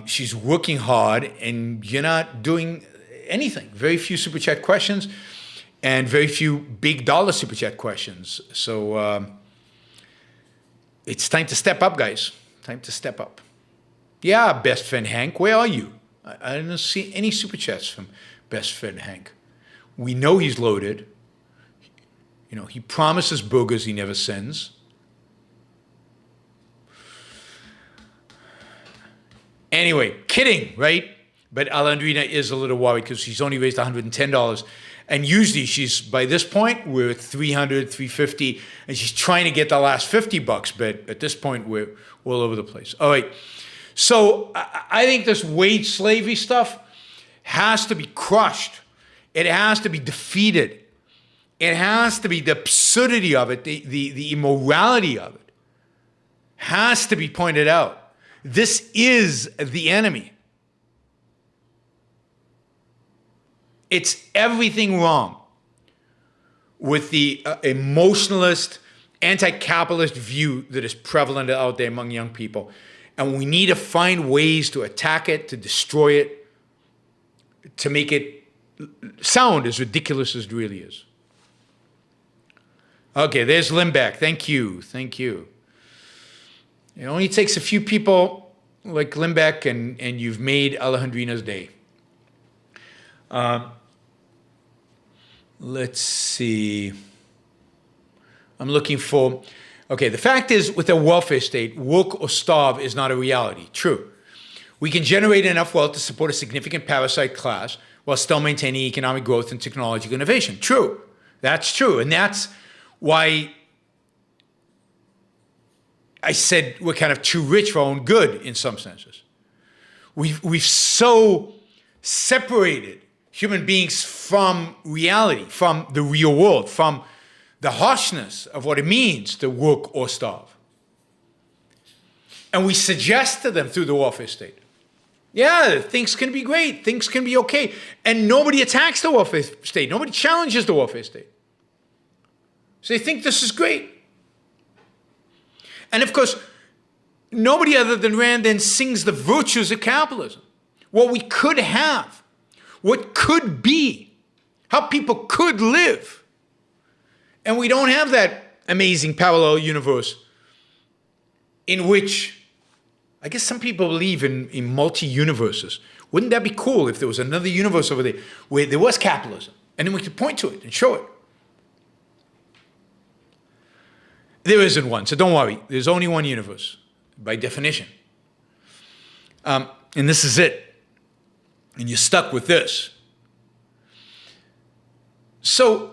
She's working hard, and you're not doing anything. Very few Super Chat questions and very few big dollar Super Chat questions. So it's time to step up, guys. Time to step up. Yeah, best friend Hank, where are you? I didn't see any super chats from best friend Hank. We know he's loaded. You know, he promises boogers he never sends. Anyway, kidding, right? But Alandrina is a little worried because she's only raised $110. And usually she's, by this point, we're at $300, $350, and she's trying to get the last $50. But at this point, we're all over the place. All right. So I think this wage slavery stuff has to be crushed. It has to be defeated. It has to be, the absurdity of it, the immorality of it has to be pointed out. This is the enemy. It's everything wrong with the emotionalist, anti-capitalist view that is prevalent out there among young people. And we need to find ways to attack it, to destroy it, to make it sound as ridiculous as it really is. Okay, there's Limbeck. Thank you. Thank you. It only takes a few people like Limbeck and you've made Alejandrina's day. Let's see. I'm looking for... Okay, the fact is, with a welfare state, work or starve is not a reality. True. We can generate enough wealth to support a significant parasite class while still maintaining economic growth and technological innovation. True. That's true. And that's why I said we're kind of too rich for our own good in some senses. We've so separated human beings from reality, from the real world, from the harshness of what it means to work or starve. And we suggest to them through the welfare state, yeah, things can be great, things can be okay. And nobody attacks the welfare state. Nobody challenges the welfare state. So they think this is great. And of course, nobody other than Rand then sings the virtues of capitalism. What we could have, what could be, how people could live. And we don't have that amazing parallel universe in which, I guess some people believe in multi-universes. Wouldn't that be cool if there was another universe over there where there was capitalism? And then we could point to it and show it. There isn't one, so don't worry. There's only one universe, by definition. And this is it. And you're stuck with this. So,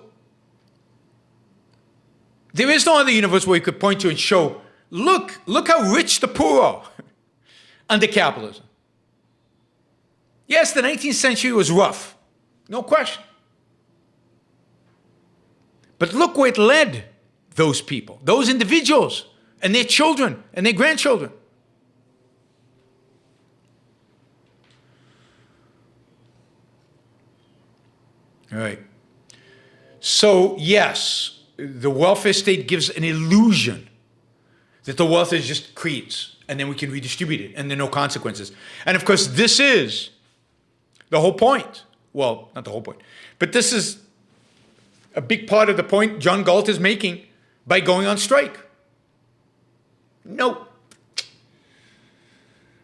there is no other universe where you could point to and show, look how rich the poor are under capitalism. Yes, the 19th century was rough, no question. But look where it led those people, those individuals, and their children, and their grandchildren. All right. So, yes, the welfare state gives an illusion that the wealth is just creates, and then we can redistribute it, and there are no consequences. And of course, this is the whole point. Well, not the whole point, but this is a big part of the point John Galt is making by going on strike. No.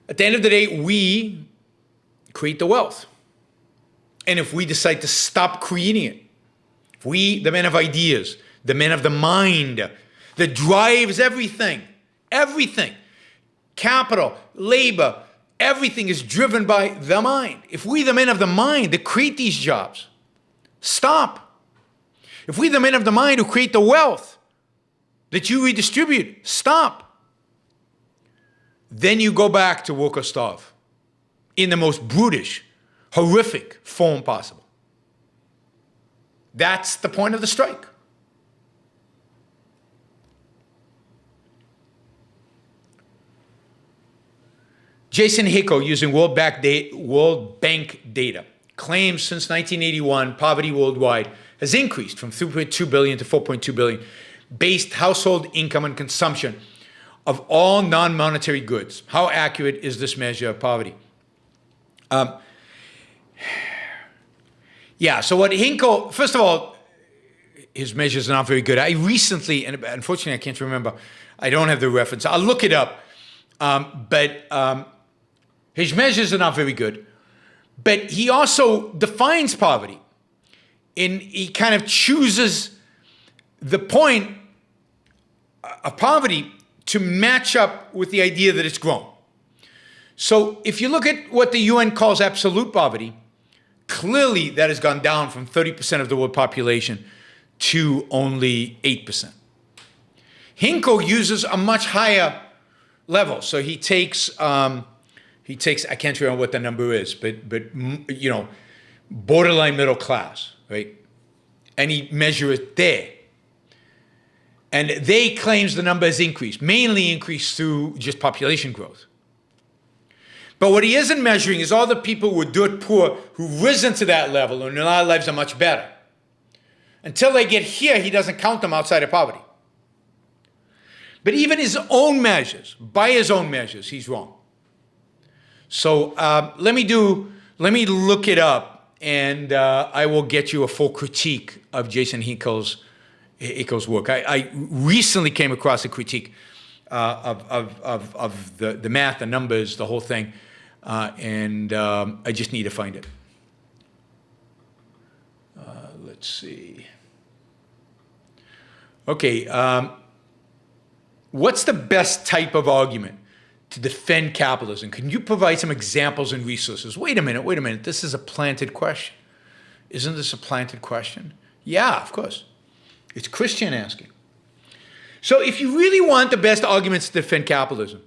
At the end of the day, we create the wealth. And if we decide to stop creating it, if we, the men of ideas, the men of the mind that drives everything, capital, labor, everything is driven by the mind. If we, the men of the mind that create these jobs, stop. If we, the men of the mind who create the wealth that you redistribute, stop. Then you go back to work or starve in the most brutish, horrific form possible. That's the point of the strike. Jason Hicko, using World Bank data, claims since 1981, poverty worldwide has increased from 3.2 billion to 4.2 billion, based household income and consumption of all non-monetary goods. How accurate is this measure of poverty? Yeah, so what Hinkle, first of all, his measures are not very good. I recently, and unfortunately I can't remember, I don't have the reference, I'll look it up. but his measures are not very good. But he also defines poverty. And he kind of chooses the point of poverty to match up with the idea that it's grown. So if you look at what the UN calls absolute poverty, clearly that has gone down from 30% of the world population to only 8%. Hinkle uses a much higher level. So he takes I can't remember what the number is, but you know, borderline middle class, right? And he measures it there. And they claims the number has increased, mainly increased through just population growth. But what he isn't measuring is all the people who are dirt poor who've risen to that level and their lives are much better. Until they get here, he doesn't count them outside of poverty. But even his own measures, by his own measures, he's wrong. So let me look it up, and I will get you a full critique of Jason Hinkle's work. I recently came across a critique of the math, the numbers, the whole thing, and I just need to find it. Let's see. Okay, what's the best type of argument to defend capitalism? Can you provide some examples and resources? Wait a minute. This is a planted question. Isn't this a planted question? Yeah, of course. It's Christian asking. So if you really want the best arguments to defend capitalism,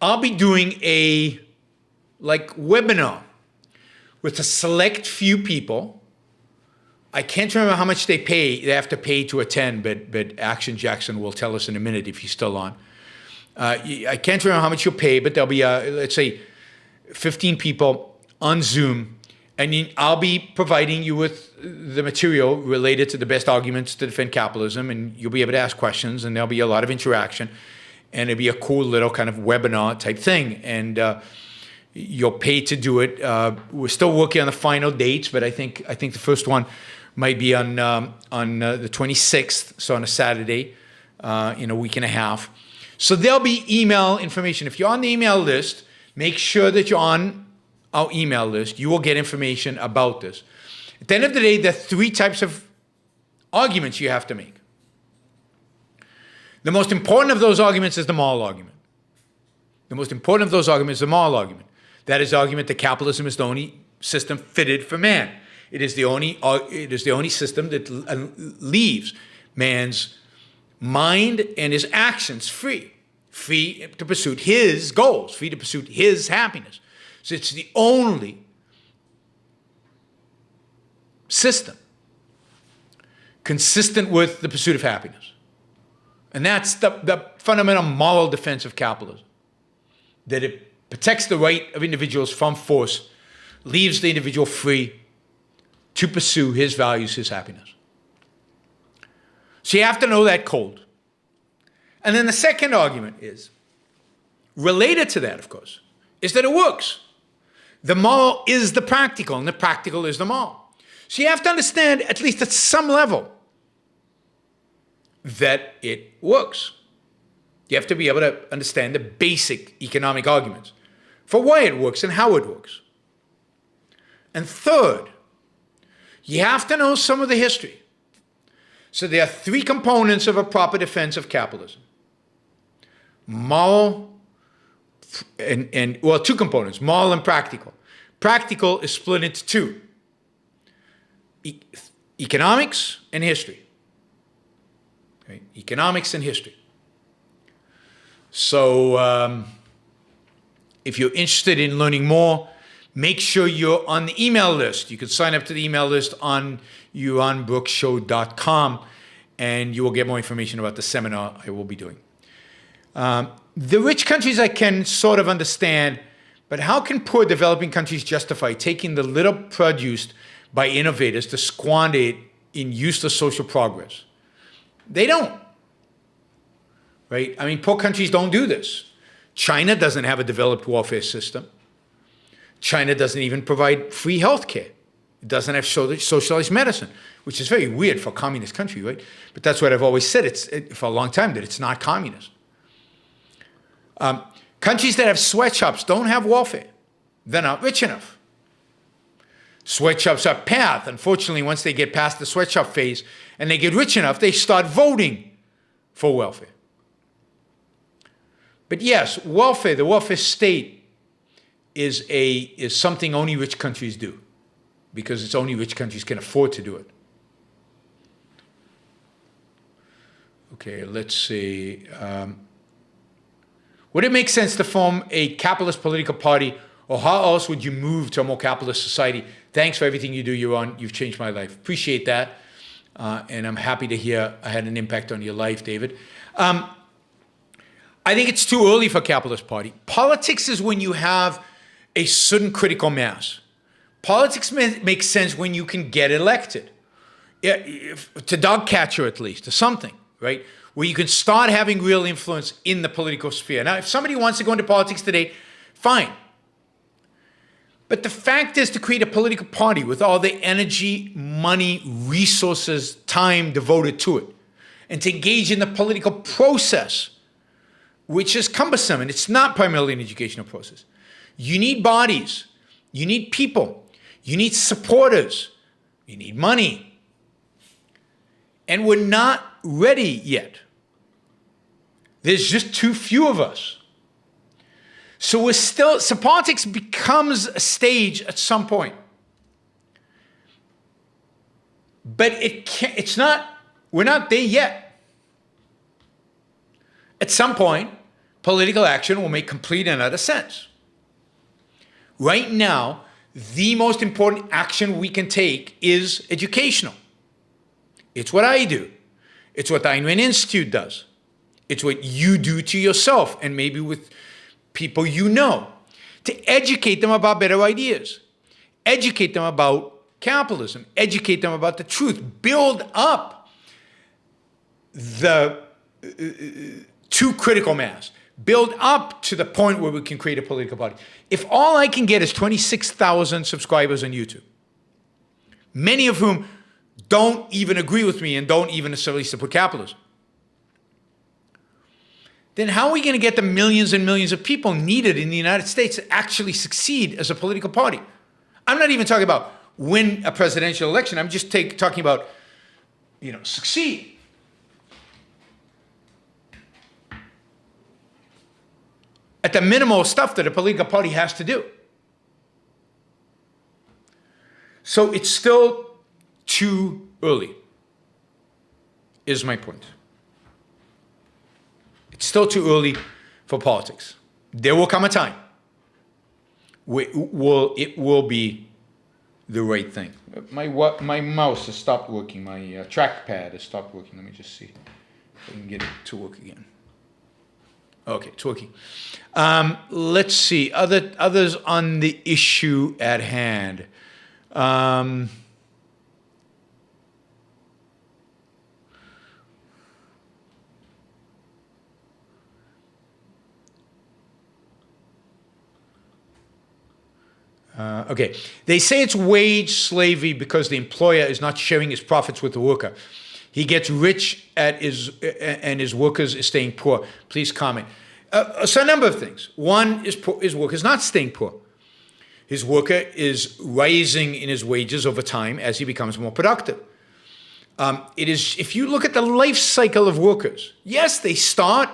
I'll be doing a webinar with a select few people. I can't remember how much they have to pay to attend, but Action Jackson will tell us in a minute if he's still on. I can't remember how much you'll pay, but there'll be, let's say, 15 people on Zoom, and I'll be providing you with the material related to the best arguments to defend capitalism, and you'll be able to ask questions, and there'll be a lot of interaction, and it'll be a cool little kind of webinar type thing, and you'll pay to do it. We're still working on the final dates, but I think the first one might be on the 26th, so on a Saturday, in a week and a half. So there'll be email information. If you're on the email list, make sure that you're on our email list. You will get information about this. At the end of the day, there are three types of arguments you have to make. The most important of those arguments is the moral argument. The most important of those arguments is the moral argument. That is the argument that capitalism is the only system fitted for man. It is the only system that leaves man's mind and his actions free to pursue his goals, free to pursue his happiness. So it's the only system consistent with the pursuit of happiness. And that's the fundamental moral defense of capitalism, that it protects the right of individuals from force, leaves the individual free to pursue his values, his happiness. So you have to know that cold. And then the second argument is, related to that, of course, is that it works. The moral is the practical, and the practical is the moral. So you have to understand, at least at some level, that it works. You have to be able to understand the basic economic arguments for why it works and how it works. And third, you have to know some of the history. So there are three components of a proper defense of capitalism. Moral and two components, moral and practical. Practical is split into two: economics and history. Okay? Economics and history. So if you're interested in learning more, make sure you're on the email list. You can sign up to the email list on YaronBrooksShow.com, and you will get more information about the seminar I will be doing. The rich countries I can sort of understand, but how can poor developing countries justify taking the little produced by innovators to squander it in useless social progress? They don't. Right? I mean, poor countries don't do this. China doesn't have a developed welfare system. China doesn't even provide free health care. It doesn't have socialized medicine, which is very weird for a communist country, right? But that's what I've always said for a long time, that it's not communist. Countries that have sweatshops don't have welfare. They're not rich enough. Sweatshops are path. Unfortunately, once they get past the sweatshop phase and they get rich enough, they start voting for welfare. But yes, welfare, the welfare state is something only rich countries do, because it's only rich countries can afford to do it. Okay, let's see. Would it make sense to form a capitalist political party, or how else would you move to a more capitalist society? Thanks for everything you do, Yaron. You've changed my life. Appreciate that. And I'm happy to hear I had an impact on your life, David. I think it's too early for a capitalist party. Politics is when you have a certain critical mass. Politics makes sense when you can get elected. To dog catcher, at least, to something, right? Where you can start having real influence in the political sphere. Now, if somebody wants to go into politics today, fine. But the fact is, to create a political party with all the energy, money, resources, time devoted to it, and to engage in the political process, which is cumbersome, and it's not primarily an educational process. You need bodies, you need people, you need supporters, you need money. And we're not ready yet. There's just too few of us. So politics becomes a stage at some point. But we're not there yet. At some point, political action will make complete and utter sense. Right now, the most important action we can take is educational. It's what I do. It's what the Ayn Rand Institute does. It's what you do to yourself, and maybe with people you know, to educate them about better ideas, educate them about capitalism, educate them about the truth, build up the to critical mass, build up to the point where we can create a political party. If all I can get is 26,000 subscribers on YouTube, many of whom don't even agree with me and don't even necessarily support capitalism, then how are we going to get the millions and millions of people needed in the United States to actually succeed as a political party? I'm not even talking about win a presidential election. I'm just talking about, succeed. At the minimal stuff that a political party has to do. So it's still too early, is my point. It's still too early for politics. There will come a time where it will be the right thing. My mouse has stopped working. My trackpad has stopped working. Let me just see if I can get it to work again. Okay, it's working. Let's see. Others on the issue at hand. Okay, they say it's wage slavery because the employer is not sharing his profits with the worker. He gets rich and his workers is staying poor. Please comment. So a number of things. One is his workers not staying poor. His worker is rising in his wages over time as he becomes more productive. If you look at the life cycle of workers, yes, they start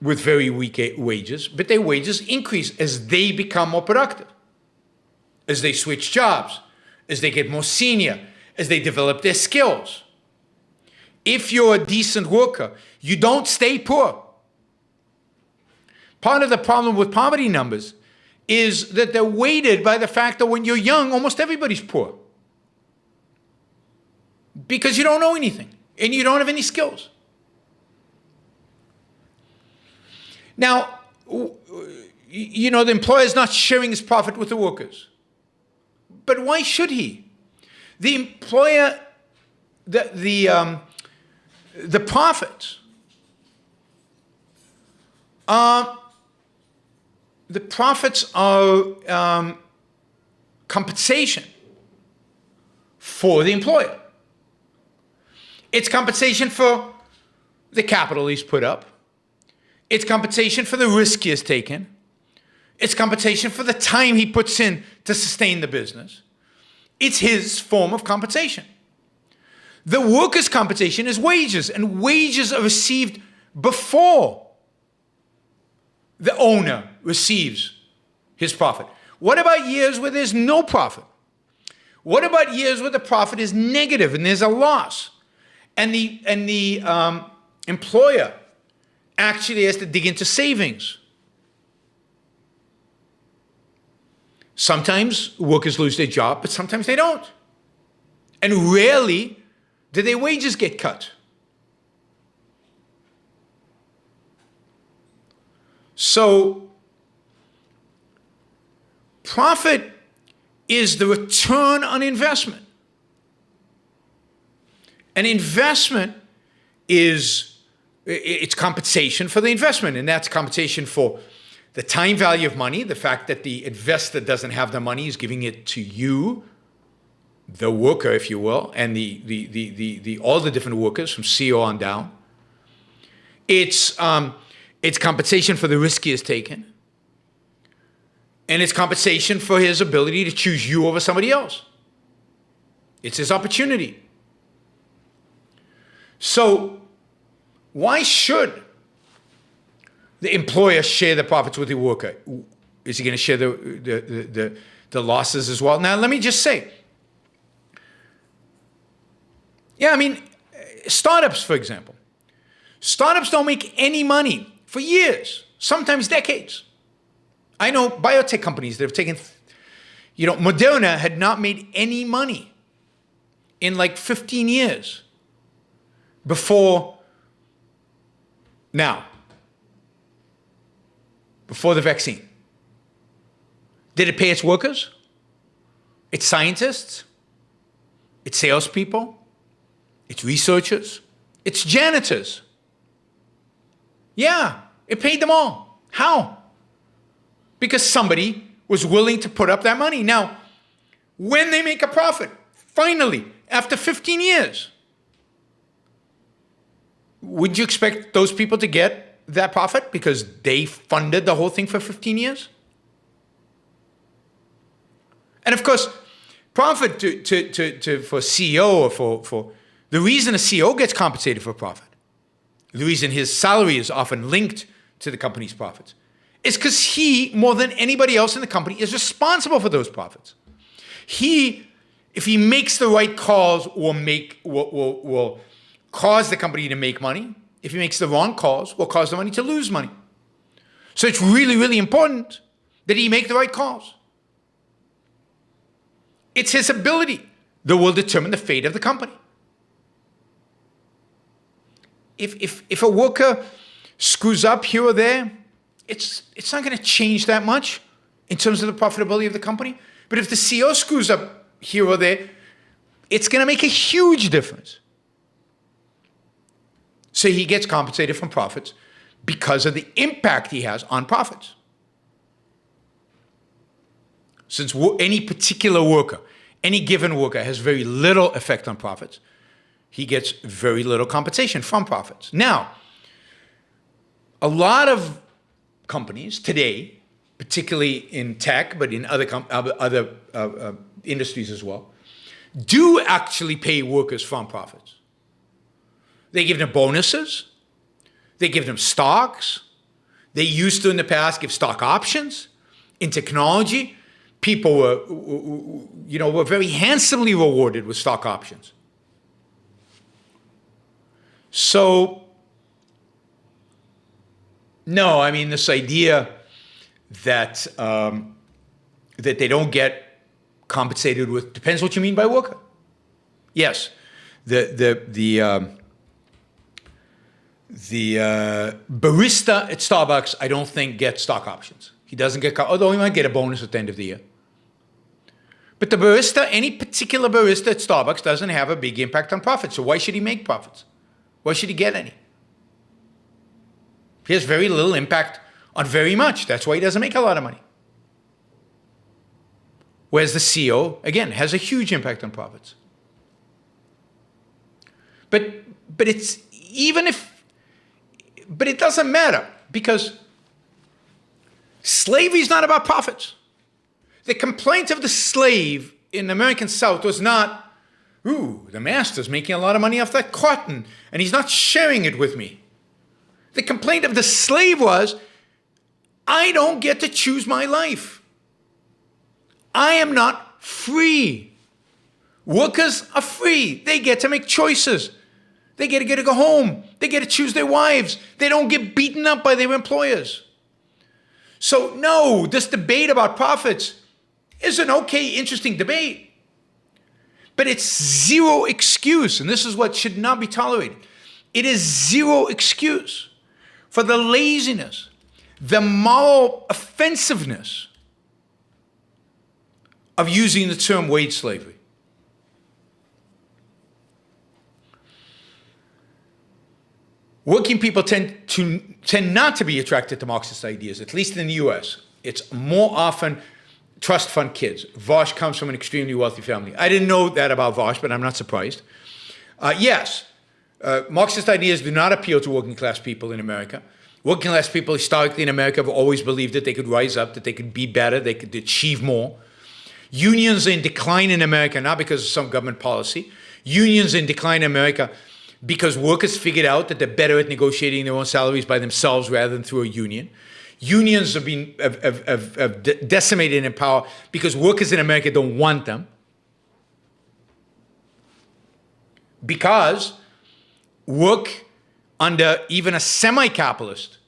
with very weak wages, but their wages increase as they become more productive, as they switch jobs, as they get more senior, as they develop their skills. If you're a decent worker, you don't stay poor. Part of the problem with poverty numbers is that they're weighted by the fact that when you're young, almost everybody's poor. Because you don't know anything and you don't have any skills. Now, the employer is not sharing his profit with the workers. But why should he? The employer, the profits are compensation for the employer. It's compensation for the capital he's put up. It's compensation for the risk he has taken. It's compensation for the time he puts in to sustain the business. It's his form of compensation. The worker's compensation is wages, and wages are received before the owner receives his profit. What about years where there's no profit? What about years where the profit is negative and there's a loss? And the employer actually has to dig into savings. Sometimes workers lose their job, but sometimes they don't. And rarely do their wages get cut. So, profit is the return on investment. An investment it's compensation for the investment, and that's compensation for the time value of money, the fact that the investor doesn't have the money, is giving it to you, the worker, if you will, and all the different workers from CEO on down. It's compensation for the risk he has taken. And it's compensation for his ability to choose you over somebody else. It's his opportunity. So why should the employer share the profits with the worker? Is he going to share the losses as well? Now, let me just say, startups, for example. Startups don't make any money for years, sometimes decades. I know biotech companies that have taken, Moderna had not made any money in like 15 years before the vaccine. Did it pay its workers? Its scientists? Its salespeople? Its researchers? Its janitors? Yeah, it paid them all. How? Because somebody was willing to put up that money. Now, when they make a profit, finally, after 15 years, would you expect those people to get that profit because they funded the whole thing for 15 years? And of course, profit for CEO or for the reason a CEO gets compensated for profit, the reason his salary is often linked to the company's profits, is because he, more than anybody else in the company, is responsible for those profits. If he makes the right calls, will cause the company to make money. If he makes the wrong calls, will cause the money to lose money. So it's really, really important that he make the right calls. It's his ability that will determine the fate of the company. If a worker screws up here or there, it's not going to change that much in terms of the profitability of the company. But if the CEO screws up here or there, it's going to make a huge difference. So he gets compensated from profits because of the impact he has on profits. Since any particular worker, any given worker has very little effect on profits, he gets very little compensation from profits. Now, a lot of companies today, particularly in tech, but in other industries as well, do actually pay workers from profits. They give them bonuses. They give them stocks. They used to, in the past, give stock options. In technology, people were very handsomely rewarded with stock options. So, no, I mean, this idea that that they don't get compensated with depends what you mean by worker. Yes, the barista at Starbucks, I don't think gets stock options. He doesn't get, although he might get a bonus at the end of the year. But the barista, any particular barista at Starbucks, doesn't have a big impact on profits. So why should he make profits? Why should he get any? He has very little impact on very much. That's why he doesn't make a lot of money. Whereas the CEO, again, has a huge impact on profits. But it doesn't matter. because slavery is not about profits. The complaint of the slave in the American South was not, ooh, the master's making a lot of money off that cotton, and he's not sharing it with me. The complaint of the slave was, I don't get to choose my life. I am not free. Workers are free. They get to make choices. They get to go home. They get to choose their wives. They don't get beaten up by their employers. So no, this debate about profits is an okay, interesting debate. But it's zero excuse, and this is what should not be tolerated. It is zero excuse for the laziness, the moral offensiveness of using the term wage slavery. Working people tend not to be attracted to Marxist ideas, at least in the US. It's more often trust fund kids. Vosh comes from an extremely wealthy family. I didn't know that about Vosh, but I'm not surprised. Yes, Marxist ideas do not appeal to working class people in America. Working class people historically in America have always believed that they could rise up, that they could be better, they could achieve more. Unions are in decline in America, not because of some government policy. Unions are in decline in America because workers figured out that they're better at negotiating their own salaries by themselves rather than through a union. Unions have been decimated in power because workers in America don't want them. Because work under even a semi-capitalist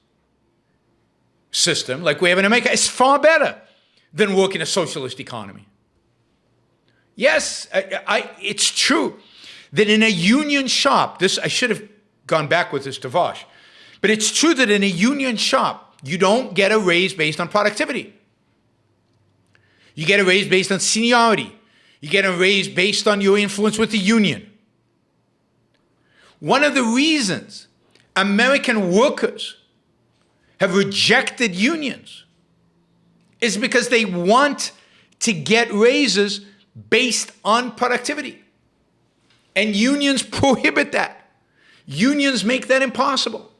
system like we have in America is far better than work in a socialist economy. Yes, it's true that in a union shop, I should have gone back with this to Vosh, but it's true that in a union shop, you don't get a raise based on productivity. You get a raise based on seniority. You get a raise based on your influence with the union. One of the reasons American workers have rejected unions is because they want to get raises based on productivity. And unions prohibit that. Unions make that impossible.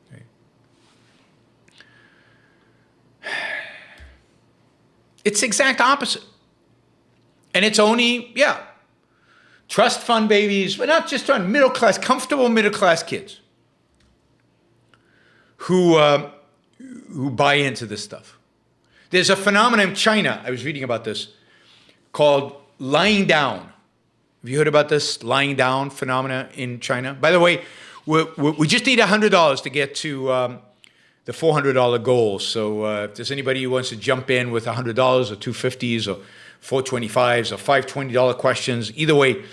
Okay. It's the exact opposite. And it's only, trust fund babies, but not just on middle class, comfortable middle class kids who buy into this stuff. There's a phenomenon in China, I was reading about this, called lying down. Have you heard about this lying down phenomena in China? By the way, we just need $100 to get to the $400 goal. So if there's anybody who wants to jump in with $100 or $250s or $425s or $520 questions, either way,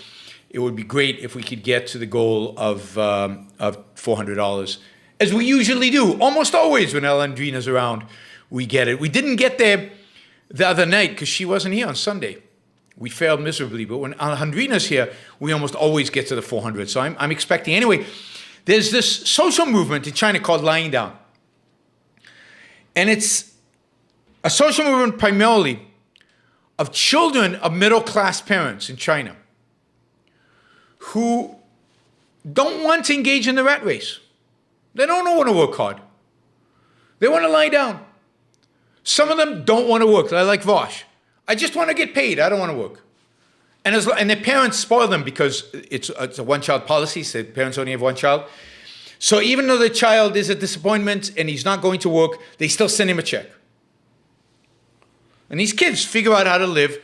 it would be great if we could get to the goal of $400. As we usually do, almost always when Alejandrina's around, we get it. We didn't get there the other night because she wasn't here on Sunday. We failed miserably, but when Alejandrina's here, we almost always get to the 400. So I'm expecting. Anyway, there's this social movement in China called lying down. And it's a social movement primarily of children of middle-class parents in China who don't want to engage in the rat race. They don't want to work hard. They want to lie down. Some of them don't want to work. They're like Vosh. I just want to get paid. I don't want to work. And their parents spoil them because it's a one-child policy, so parents only have one child. So even though the child is a disappointment and he's not going to work, they still send him a check. And these kids figure out how to live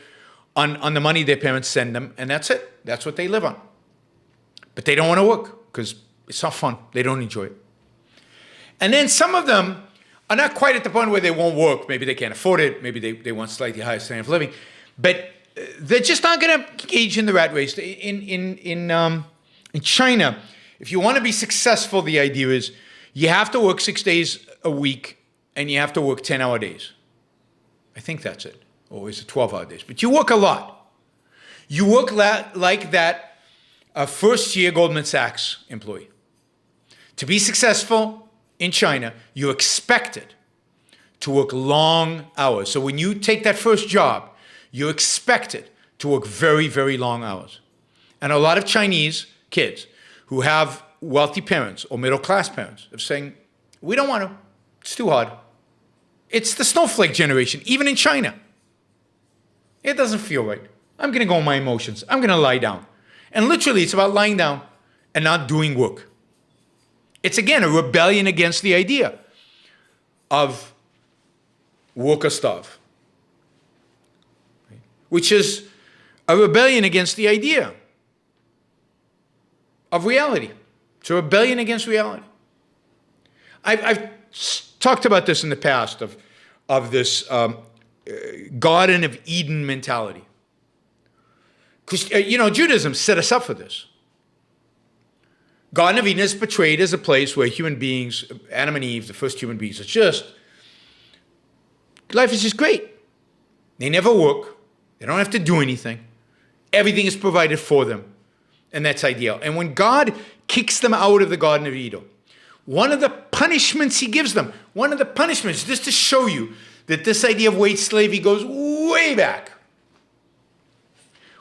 on the money their parents send them, and that's it. That's what they live on. But they don't want to work because it's not fun. They don't enjoy it. And then some of them are not quite at the point where they won't work. Maybe they can't afford it. Maybe they want slightly higher standard of living. But they're just not going to engage in the rat race. In China, if you want to be successful, the idea is you have to work 6 days a week and you have to work 10-hour days. I think that's it. Or is it 12-hour days? But you work a lot. You work like that first-year Goldman Sachs employee. To be successful in China, you're expected to work long hours. So when you take that first job, you're expected to work very, very long hours. And a lot of Chinese kids who have wealthy parents or middle-class parents are saying, we don't want to. It's too hard. It's the snowflake generation, even in China. It doesn't feel right. I'm going to go on my emotions. I'm going to lie down. And literally, it's about lying down and not doing work. It's, again, a rebellion against the idea of work or starve, which is a rebellion against the idea of reality. It's a rebellion against reality. I've talked about this in the past of this Garden of Eden mentality. Because, Judaism set us up for this. Garden of Eden is portrayed as a place where human beings, Adam and Eve, the first human beings, life is just great. They never work. They don't have to do anything. Everything is provided for them. And that's ideal. And when God kicks them out of the Garden of Eden, one of the punishments he gives them, just to show you that this idea of wage slavery goes way back.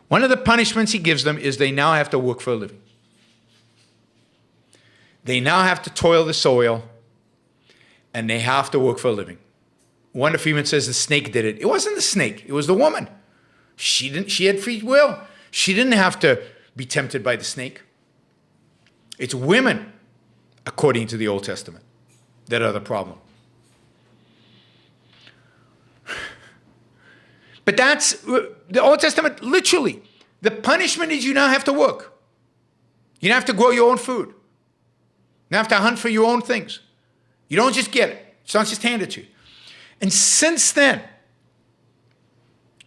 One of the punishments he gives them is they now have to work for a living. They now have to toil the soil, and they have to work for a living. Wanda Freeman says the snake did it. It wasn't the snake. It was the woman. She had free will. She didn't have to be tempted by the snake. It's women, according to the Old Testament, that are the problem. But that's the Old Testament, literally. The punishment is you now have to work. You now have to grow your own food. You now have to hunt for your own things. You don't just get it. It's not just handed to you. And since then,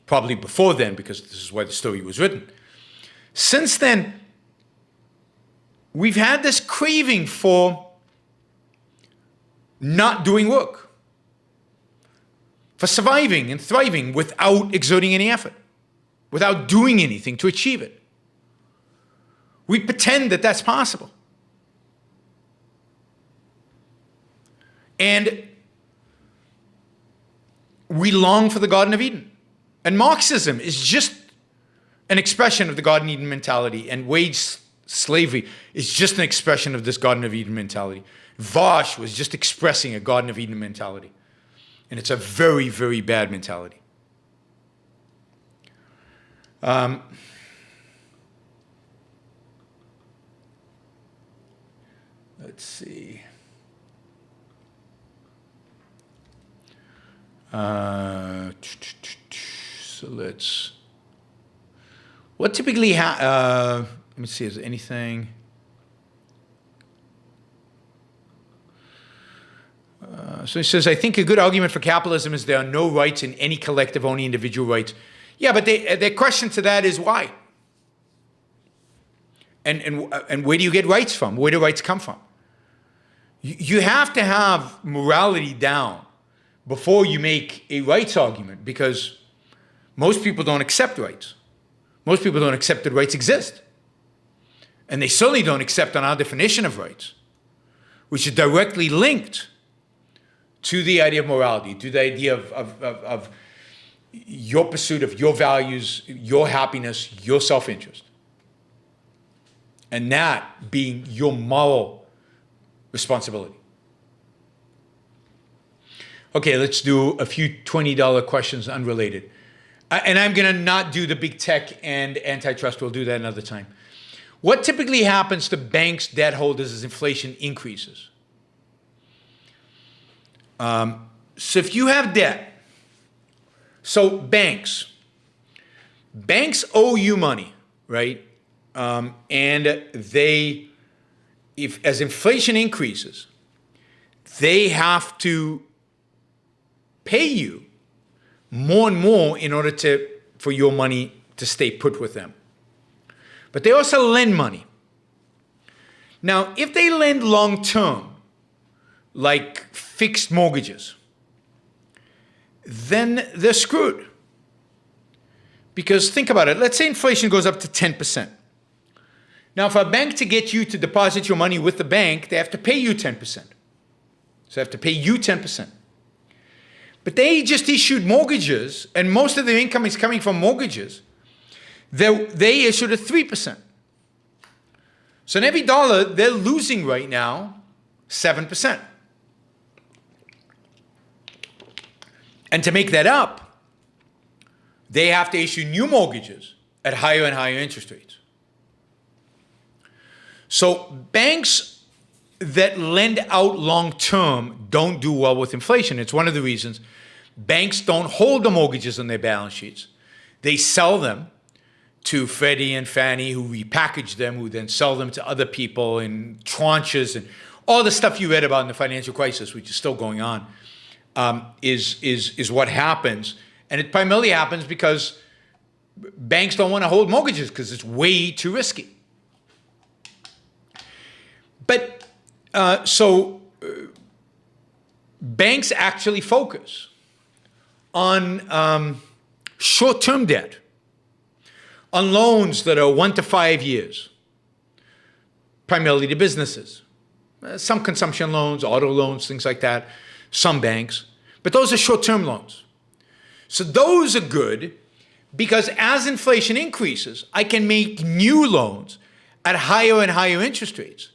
probably before then, because this is why the story was written, since then, we've had this craving for not doing work, for surviving and thriving without exerting any effort, without doing anything to achieve it. We pretend that that's possible. And we long for the Garden of Eden. And Marxism is just an expression of the Garden of Eden mentality, and wage slavery is just an expression of this Garden of Eden mentality. Vosh was just expressing a Garden of Eden mentality. And it's a very, very bad mentality. Let's see. So what typically let me see, is there anything? So he says, I think a good argument for capitalism is there are no rights in any collective, only individual rights. Yeah, but their question to that is why? And where do you get rights from? Where do rights come from? You have to have morality down before you make a rights argument, because most people don't accept rights. Most people don't accept that rights exist. And they certainly don't accept on our definition of rights, which is directly linked to the idea of morality, to the idea of your pursuit of your values, your happiness, your self-interest. And that being your moral responsibility. Okay, let's do a few $20 questions unrelated. And I'm going to not do the big tech and antitrust. We'll do that another time. What typically happens to banks' debt holders as inflation increases? So if you have debt, so banks owe you money, right? And as inflation increases, they have to pay you more and more in order for your money to stay put with them. But they also lend money. Now, if they lend long-term, like fixed mortgages, then they're screwed. Because think about it. Let's say inflation goes up to 10%. Now, for a bank to get you to deposit your money with the bank, they have to pay you 10%. So they have to pay you 10%. But they just issued mortgages, and most of their income is coming from mortgages They issued a 3%. So in every dollar, they're losing right now 7%. And to make that up, they have to issue new mortgages at higher and higher interest rates. So banks that lend out long-term don't do well with inflation. It's one of the reasons banks don't hold the mortgages on their balance sheets. They sell them to Freddie and Fannie, who repackage them, who then sell them to other people in tranches, and all the stuff you read about in the financial crisis, which is still going on, is what happens. And it primarily happens because banks don't want to hold mortgages because it's way too risky. But banks actually focus on short-term debt, on loans that are 1 to 5 years, primarily to businesses. Some consumption loans, auto loans, things like that, some banks. But those are short-term loans. So those are good because as inflation increases, I can make new loans at higher and higher interest rates.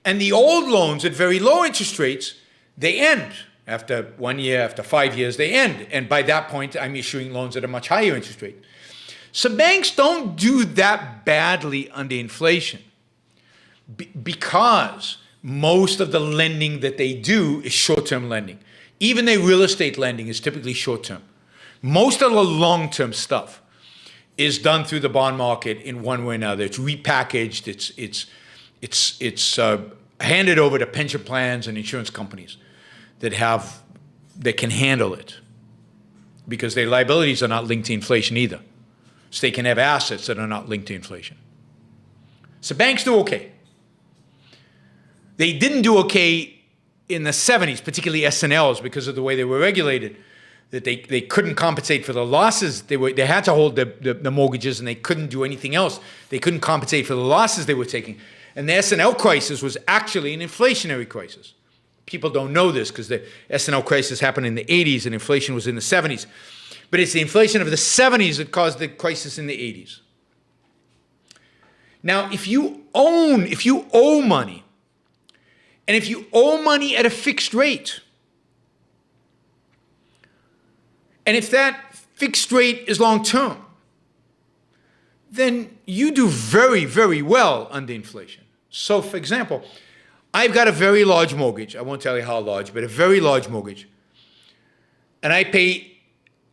And the old loans at very low interest rates, they end. After 1 year, after 5 years, they end. And by that point, I'm issuing loans at a much higher interest rate. So banks don't do that badly under inflation because most of the lending that they do is short-term lending. Even their real estate lending is typically short-term. Most of the long-term stuff is done through the bond market in one way or another. It's repackaged. It's handed over to pension plans and insurance companies that can handle it because their liabilities are not linked to inflation either. So they can have assets that are not linked to inflation. So banks do okay. They didn't do okay in the 70s, particularly S&Ls, because of the way they were regulated, that they couldn't compensate for the losses. They had to hold the mortgages and they couldn't do anything else. They couldn't compensate for the losses they were taking. And the S&L crisis was actually an inflationary crisis. People don't know this because the S&L crisis happened in the 80s and inflation was in the 70s. But it's the inflation of the 70s that caused the crisis in the 80s. Now, if you owe money, and if you owe money at a fixed rate, and if that fixed rate is long-term, then you do very, very well under inflation. So, for example, I've got a very large mortgage. I won't tell you how large, but a very large mortgage. And I pay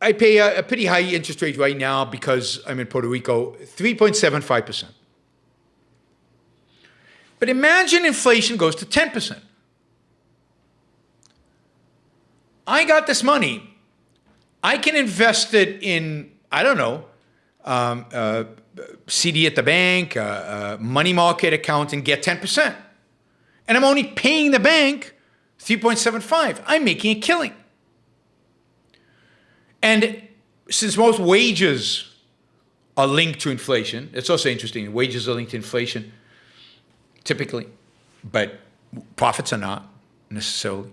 a pretty high interest rate right now because I'm in Puerto Rico, 3.75%. But imagine inflation goes to 10%. I got this money. I can invest it in, I don't know, CD at the bank, money market account, and get 10%. And I'm only paying the bank 3.75. I'm making a killing. And since most wages are linked to inflation, it's also interesting, wages are linked to inflation typically, but profits are not necessarily.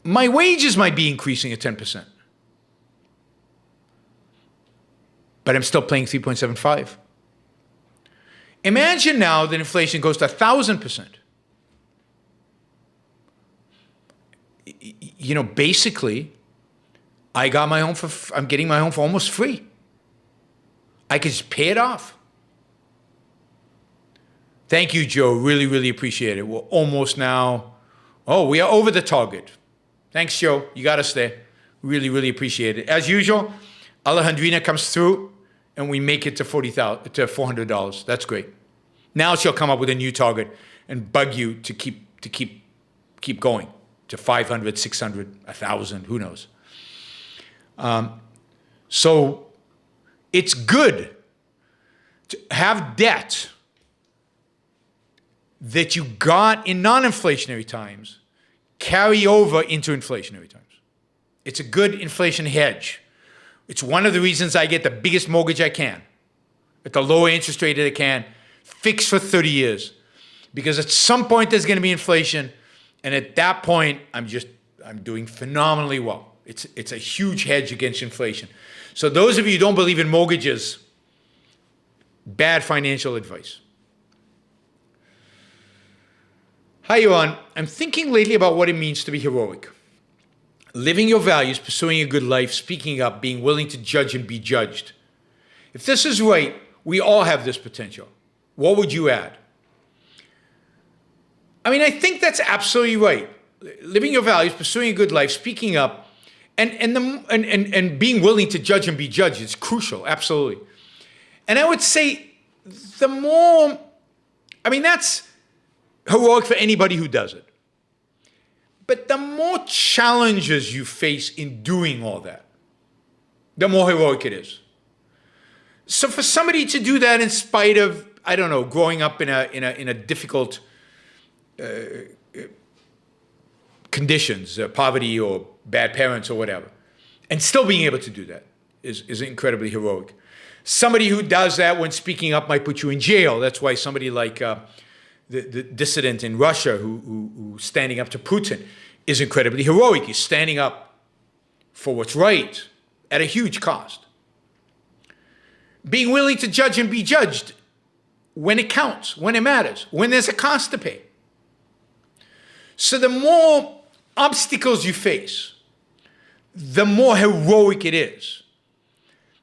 My wages might be increasing at 10%, but I'm still paying 3.75. Imagine now that inflation goes to 1,000%. Basically, I'm getting my home for almost free. I can just pay it off. Thank you, Joe. Really, really appreciate it. We're almost now. Oh, we are over the target. Thanks, Joe. You got us there. Really, really appreciate it. As usual, Alejandrina comes through and we make it to $400. That's great. Now she'll come up with a new target and bug you to keep going to 500, 600, 1,000, who knows. So it's good to have debt that you got in non-inflationary times carry over into inflationary times. It's a good inflation hedge. It's one of the reasons I get the biggest mortgage I can at the lower interest rate that I can, fixed for 30 years. Because at some point there's going to be inflation, and at that point I'm doing phenomenally well. It's a huge hedge against inflation. So those of you who don't believe in mortgages, bad financial advice. Hi, Yaron. I'm thinking lately about what it means to be heroic. Living your values, pursuing a good life, speaking up, being willing to judge and be judged. If this is right, we all have this potential. What would you add? I mean, I think that's absolutely right. Living your values, pursuing a good life, speaking up, and being willing to judge and be judged is crucial, absolutely. And I would say the more, I mean, that's heroic for anybody who does it. But the more challenges you face in doing all that, the more heroic it is. So for somebody to do that in spite of, I don't know, growing up in a difficult conditions, poverty or bad parents or whatever, and still being able to do that is incredibly heroic. Somebody who does that when speaking up might put you in jail. That's why somebody like the dissident in Russia who's standing up to Putin is incredibly heroic. He's standing up for what's right at a huge cost. Being willing to judge and be judged when it counts, when it matters, when there's a cost to pay. So the more obstacles you face, the more heroic it is.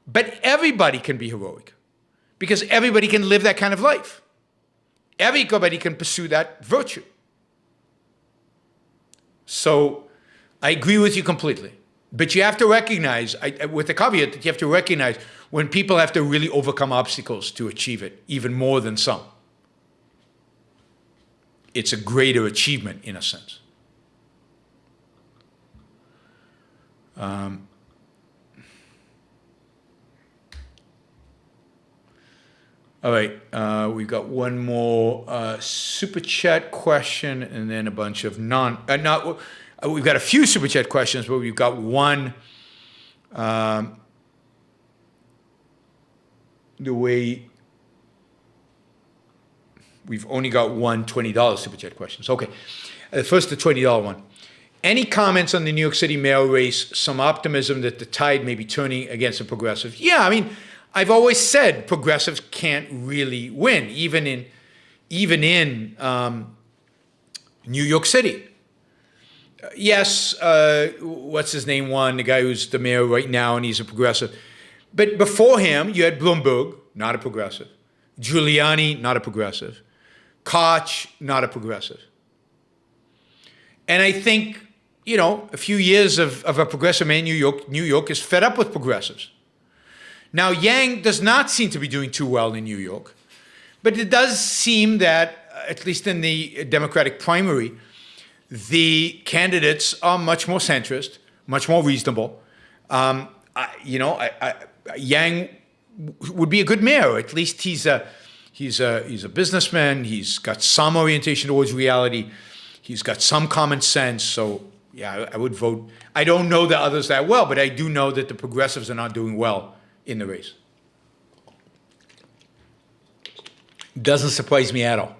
But everybody can be heroic because everybody can live that kind of life. Everybody can pursue that virtue. So I agree with you completely. But you have to recognize, with the caveat that you have to recognize when people have to really overcome obstacles to achieve it, even more than some. It's a greater achievement in a sense. All right, we've got one more super chat question, and then a bunch of we've got a few super chat questions, but we've got one. The way we've only got one $20 super chat question. So, okay, first the $20 one. Any comments on the New York City mayor race? Some optimism that the tide may be turning against the progressives. Yeah, I mean, I've always said progressives can't really win, even in New York City. Yes, what's his name won, the guy who's the mayor right now, and he's a progressive. But before him, you had Bloomberg, not a progressive. Giuliani, not a progressive. Koch, not a progressive. And I think, you know, a few years of a progressive man in New York is fed up with progressives. Now, Yang does not seem to be doing too well in New York, but it does seem that, at least in the Democratic primary, the candidates are much more centrist, much more reasonable. Yang would be a good mayor. At least he's a businessman. He's got some orientation towards reality. He's got some common sense. So yeah, I would vote. I don't know the others that well, but I do know that the progressives are not doing well in the race. Doesn't surprise me at all.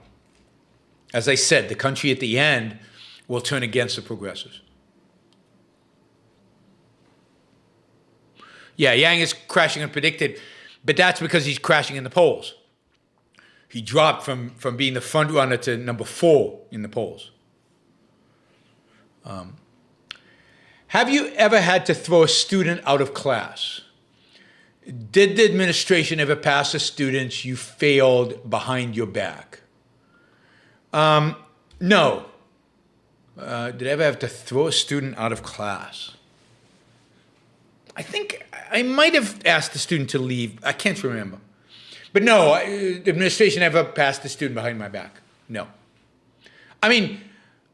As I said, the country at the end will turn against the progressives. Yeah, Yang is crashing unpredicted, but that's because he's crashing in the polls. He dropped from being the front runner to number 4 in the polls. Have you ever had to throw a student out of class? Did the administration ever pass the students you failed behind your back? No. Did I ever have to throw a student out of class? I think I might have asked the student to leave. I can't remember. But no, the administration never passed the student behind my back. No. I mean,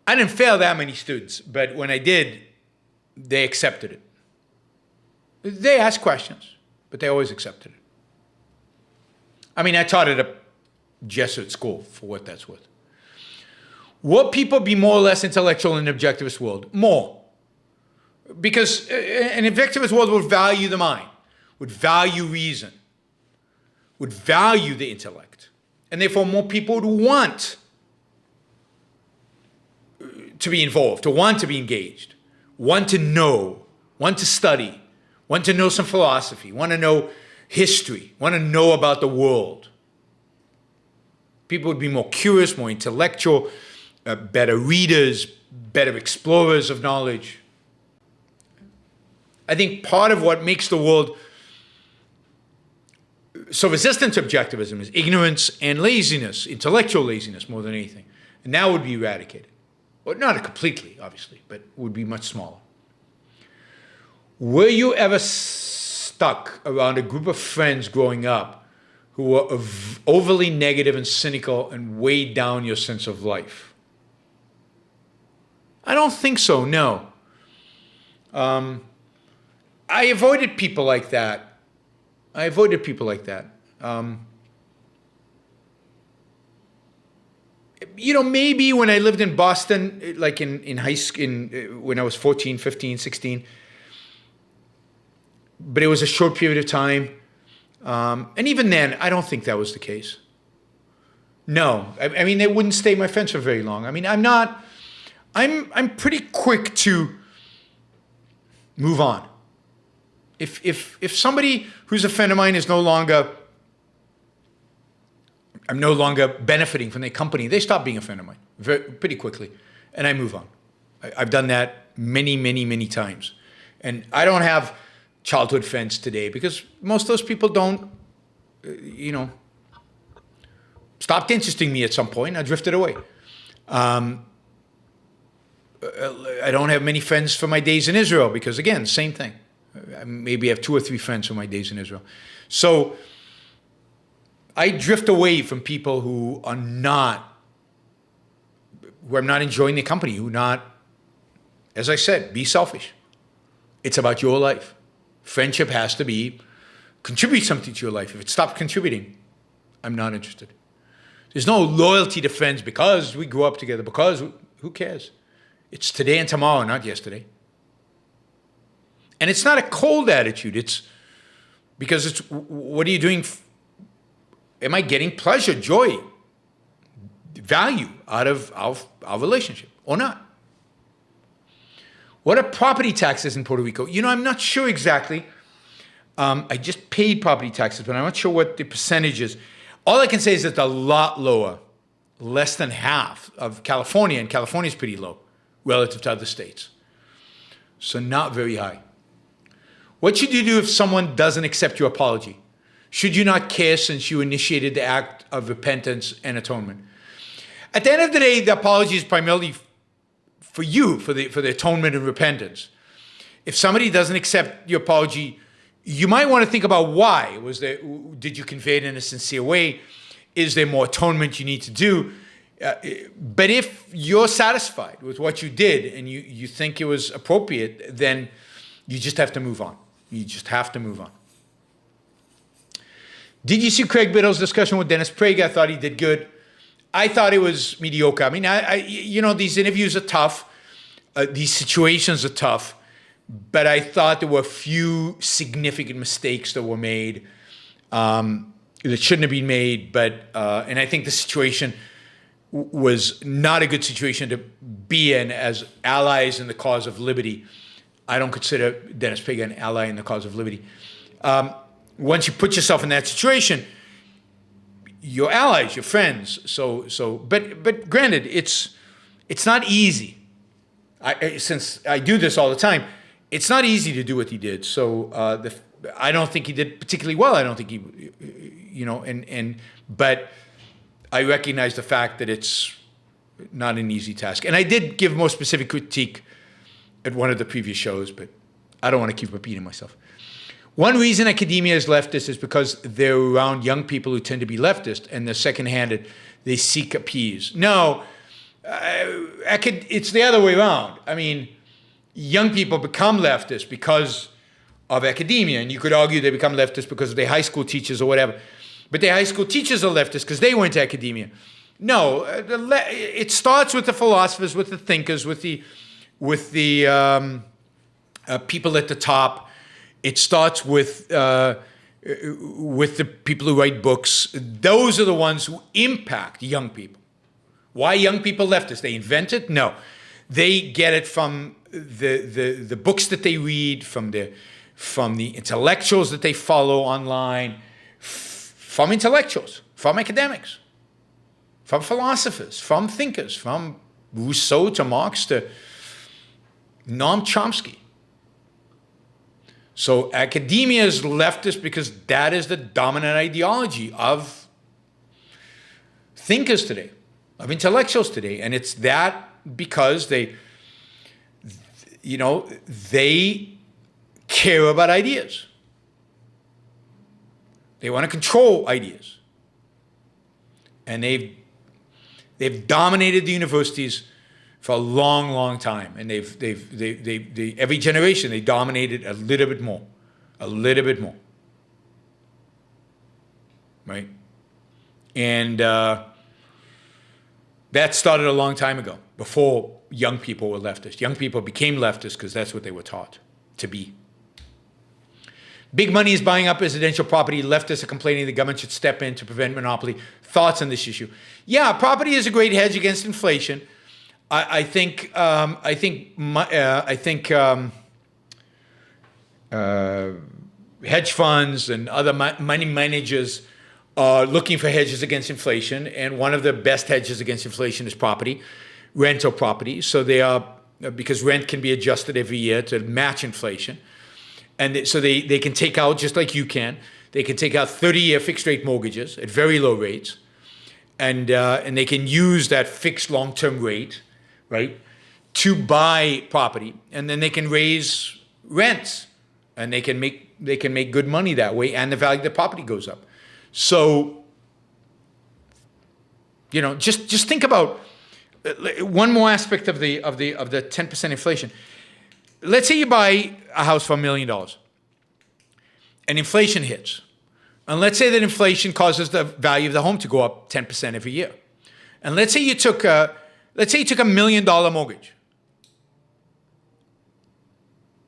I didn't fail that many students, but when I did, they accepted it. They asked questions, but they always accepted it. I mean, I taught at a Jesuit school, for what that's worth. Will people be more or less intellectual in an objectivist world? More. Because an objectivist world would value the mind, would value reason, would value the intellect. And therefore, more people would want to be involved, to want to be engaged, want to know want to study, want to know some philosophy, want to know history, want to know about the world. People would be more curious, more intellectual, better readers, better explorers of knowledge. I think part of what makes the world so resistant to objectivism is ignorance and laziness, intellectual laziness more than anything. And that would be eradicated. Well, not completely, obviously, but would be much smaller. Were you ever stuck around a group of friends growing up who were overly negative and cynical and weighed down your sense of life? I don't think so, no. I avoided people like that. Maybe when I lived in Boston, like in high school, when I was 14, 15, 16, but it was a short period of time. And even then, I don't think that was the case. No, I mean, they wouldn't stay my friends for very long. I mean, I'm pretty quick to move on. If somebody who's a friend of mine I'm no longer benefiting from their company, they stop being a friend of mine pretty quickly, and I move on. I've done that many, many, many times. And I don't have childhood friends today because most of those people don't, stopped interesting me at some point. I drifted away. I don't have many friends from my days in Israel because, again, same thing. Maybe I have 2 or 3 friends from my days in Israel. So I drift away from people who I'm not enjoying their company, who not, as I said, be selfish. It's about your life. Friendship has to contribute something to your life. If it stops contributing, I'm not interested. There's no loyalty to friends because we grew up together, because who cares? It's today and tomorrow, not yesterday. And it's not a cold attitude. It's because what are you doing? Am I getting pleasure, joy, value out of our relationship or not? What are property taxes in Puerto Rico? I'm not sure exactly. I just paid property taxes, but I'm not sure what the percentage is. All I can say is it's a lot lower, less than half of California, and California is pretty low relative to other states. So not very high. What should you do if someone doesn't accept your apology? Should you not care since you initiated the act of repentance and atonement? At the end of the day, the apology is primarily for you, for the atonement and repentance. If somebody doesn't accept your apology, you might want to think about why. Did you convey it in a sincere way? Is there more atonement you need to do? But if you're satisfied with what you did and you think it was appropriate, then you just have to move on. You just have to move on. Did you see Craig Biddle's discussion with Dennis Prager? I thought he did good. I thought it was mediocre. I mean, these interviews are tough. These situations are tough. But I thought there were a few significant mistakes that were made that shouldn't have been made. And I think the situation was not a good situation to be in as allies in the cause of liberty. I don't consider Dennis Prager an ally in the cause of liberty. Once you put yourself in that situation, you're allies, you're friends. But granted, it's not easy. Since I do this all the time, it's not easy to do what he did. So I don't think he did particularly well. I don't think he, but I recognize the fact that it's not an easy task. And I did give more specific critique at one of the previous shows, but I don't want to keep repeating myself. One reason academia is leftist is because they're around young people who tend to be leftist, and they're second-handed. They seek appease. No, it's the other way around. I mean, young people become leftist because of academia, and you could argue they become leftist because of their high school teachers or whatever. But their high school teachers are leftist because they went to academia. No, it starts with the philosophers, with the thinkers, with the people at the top. It starts with the people who write books. Those are the ones who impact young people. Why young people leftist? They invent it? No. They get it from the books that they read, from the intellectuals that they follow online, from intellectuals, from academics, from philosophers, from thinkers, from Rousseau to Marx to Noam Chomsky. So academia is leftist because that is the dominant ideology of thinkers today, of intellectuals today. And it's that because they care about ideas. They want to control ideas. And they've dominated the universities for a long, long time. And they every generation, they dominated a little bit more. Right? And that started a long time ago, before young people were leftists. Young people became leftists because that's what they were taught to be. Big money is buying up residential property. Leftists are complaining the government should step in to prevent monopoly. Thoughts on this issue? Yeah, property is a great hedge against inflation. I think hedge funds and other money managers are looking for hedges against inflation, and one of the best hedges against inflation is property, rental property. So they are, because rent can be adjusted every year to match inflation. And so they can take out, just like you can, they can take out 30-year fixed-rate mortgages at very low rates, and they can use that fixed long-term rate, right, to buy property, and then they can raise rents, and they can make good money that way, and the value of the property goes up. So, just think about one more aspect of the 10% inflation. Let's say you buy a house for $1 million and inflation hits. And let's say that inflation causes the value of the home to go up 10% every year. And let's say you took a $1 million mortgage,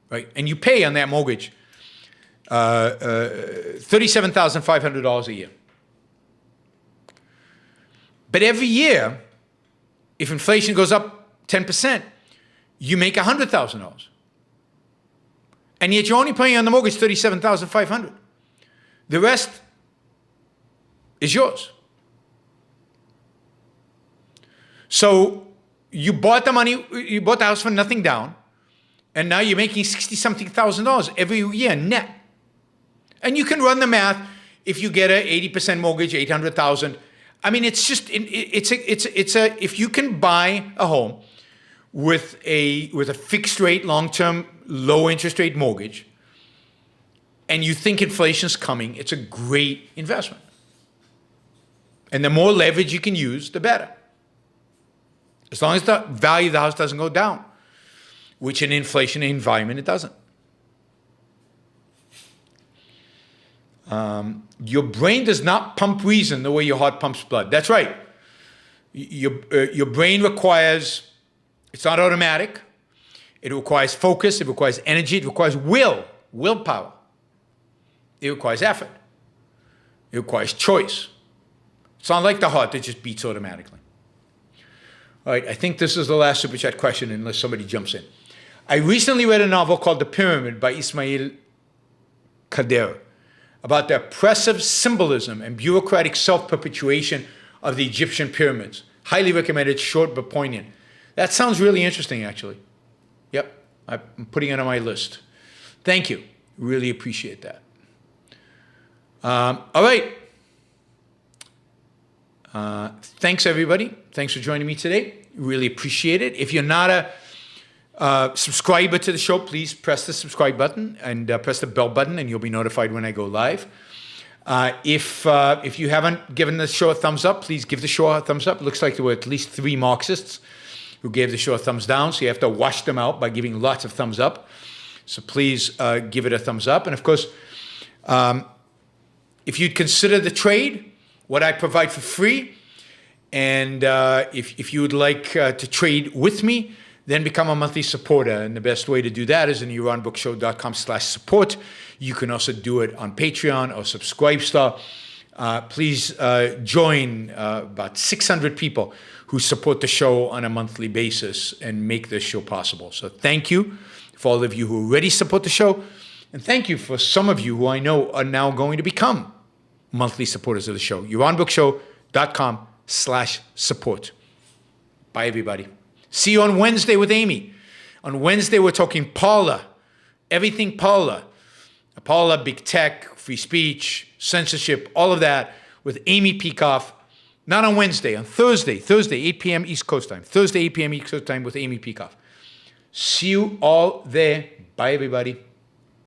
right? And you pay on that mortgage $37,500 a year. But every year, if inflation goes up 10%, you make $100,000. And yet you're only paying on the mortgage $37,500. The rest is yours. So you bought the house for nothing down, and now you're making $60-something thousand every year net. And you can run the math. If you get an 80% mortgage, $800,000. I mean, it's if you can buy a home with a fixed rate, long-term, low interest rate mortgage, and you think inflation's coming, it's a great investment. And the more leverage you can use, the better. As long as the value of the house doesn't go down, which in an inflation environment, it doesn't. Your brain does not pump reason the way your heart pumps blood. That's right. Your brain requires, it's not automatic. It requires focus. It requires energy. It requires willpower. It requires effort. It requires choice. It's not like the heart that just beats automatically. All right, I think this is the last Super Chat question unless somebody jumps in. I recently read a novel called The Pyramid by Ismail Kader about the oppressive symbolism and bureaucratic self-perpetuation of the Egyptian pyramids. Highly recommended, short but poignant. That sounds really interesting, actually. Yep, I'm putting it on my list. Thank you. Really appreciate that. All right. Thanks, everybody. Thanks for joining me today. Really appreciate it. If you're not a subscriber to the show, please press the subscribe button and press the bell button, and you'll be notified when I go live. If you haven't given the show a thumbs up, please give the show a thumbs up. It looks like there were at least 3 Marxists who gave the show a thumbs down, so you have to wash them out by giving lots of thumbs up. So please give it a thumbs up. And of course, if you'd consider the trade, what I provide for free, and if you would like to trade with me, then become a monthly supporter. And the best way to do that is in IranBookShow.com/support. You can also do it on Patreon or Subscribestar. Please join about 600 people who support the show on a monthly basis and make this show possible. So thank you for all of you who already support the show. And thank you for some of you who I know are now going to become monthly supporters of the show. YaronBrookShow.com/support. Bye, everybody. See you on Wednesday with Amy. On Wednesday, we're talking Paula. Everything Paula. Paula, big tech, free speech, censorship, all of that with Amy Peikoff. Not on Wednesday, on Thursday, 8 p.m. East Coast time. Thursday, 8 p.m. East Coast time with Amy Peikoff. See you all there. Bye, everybody.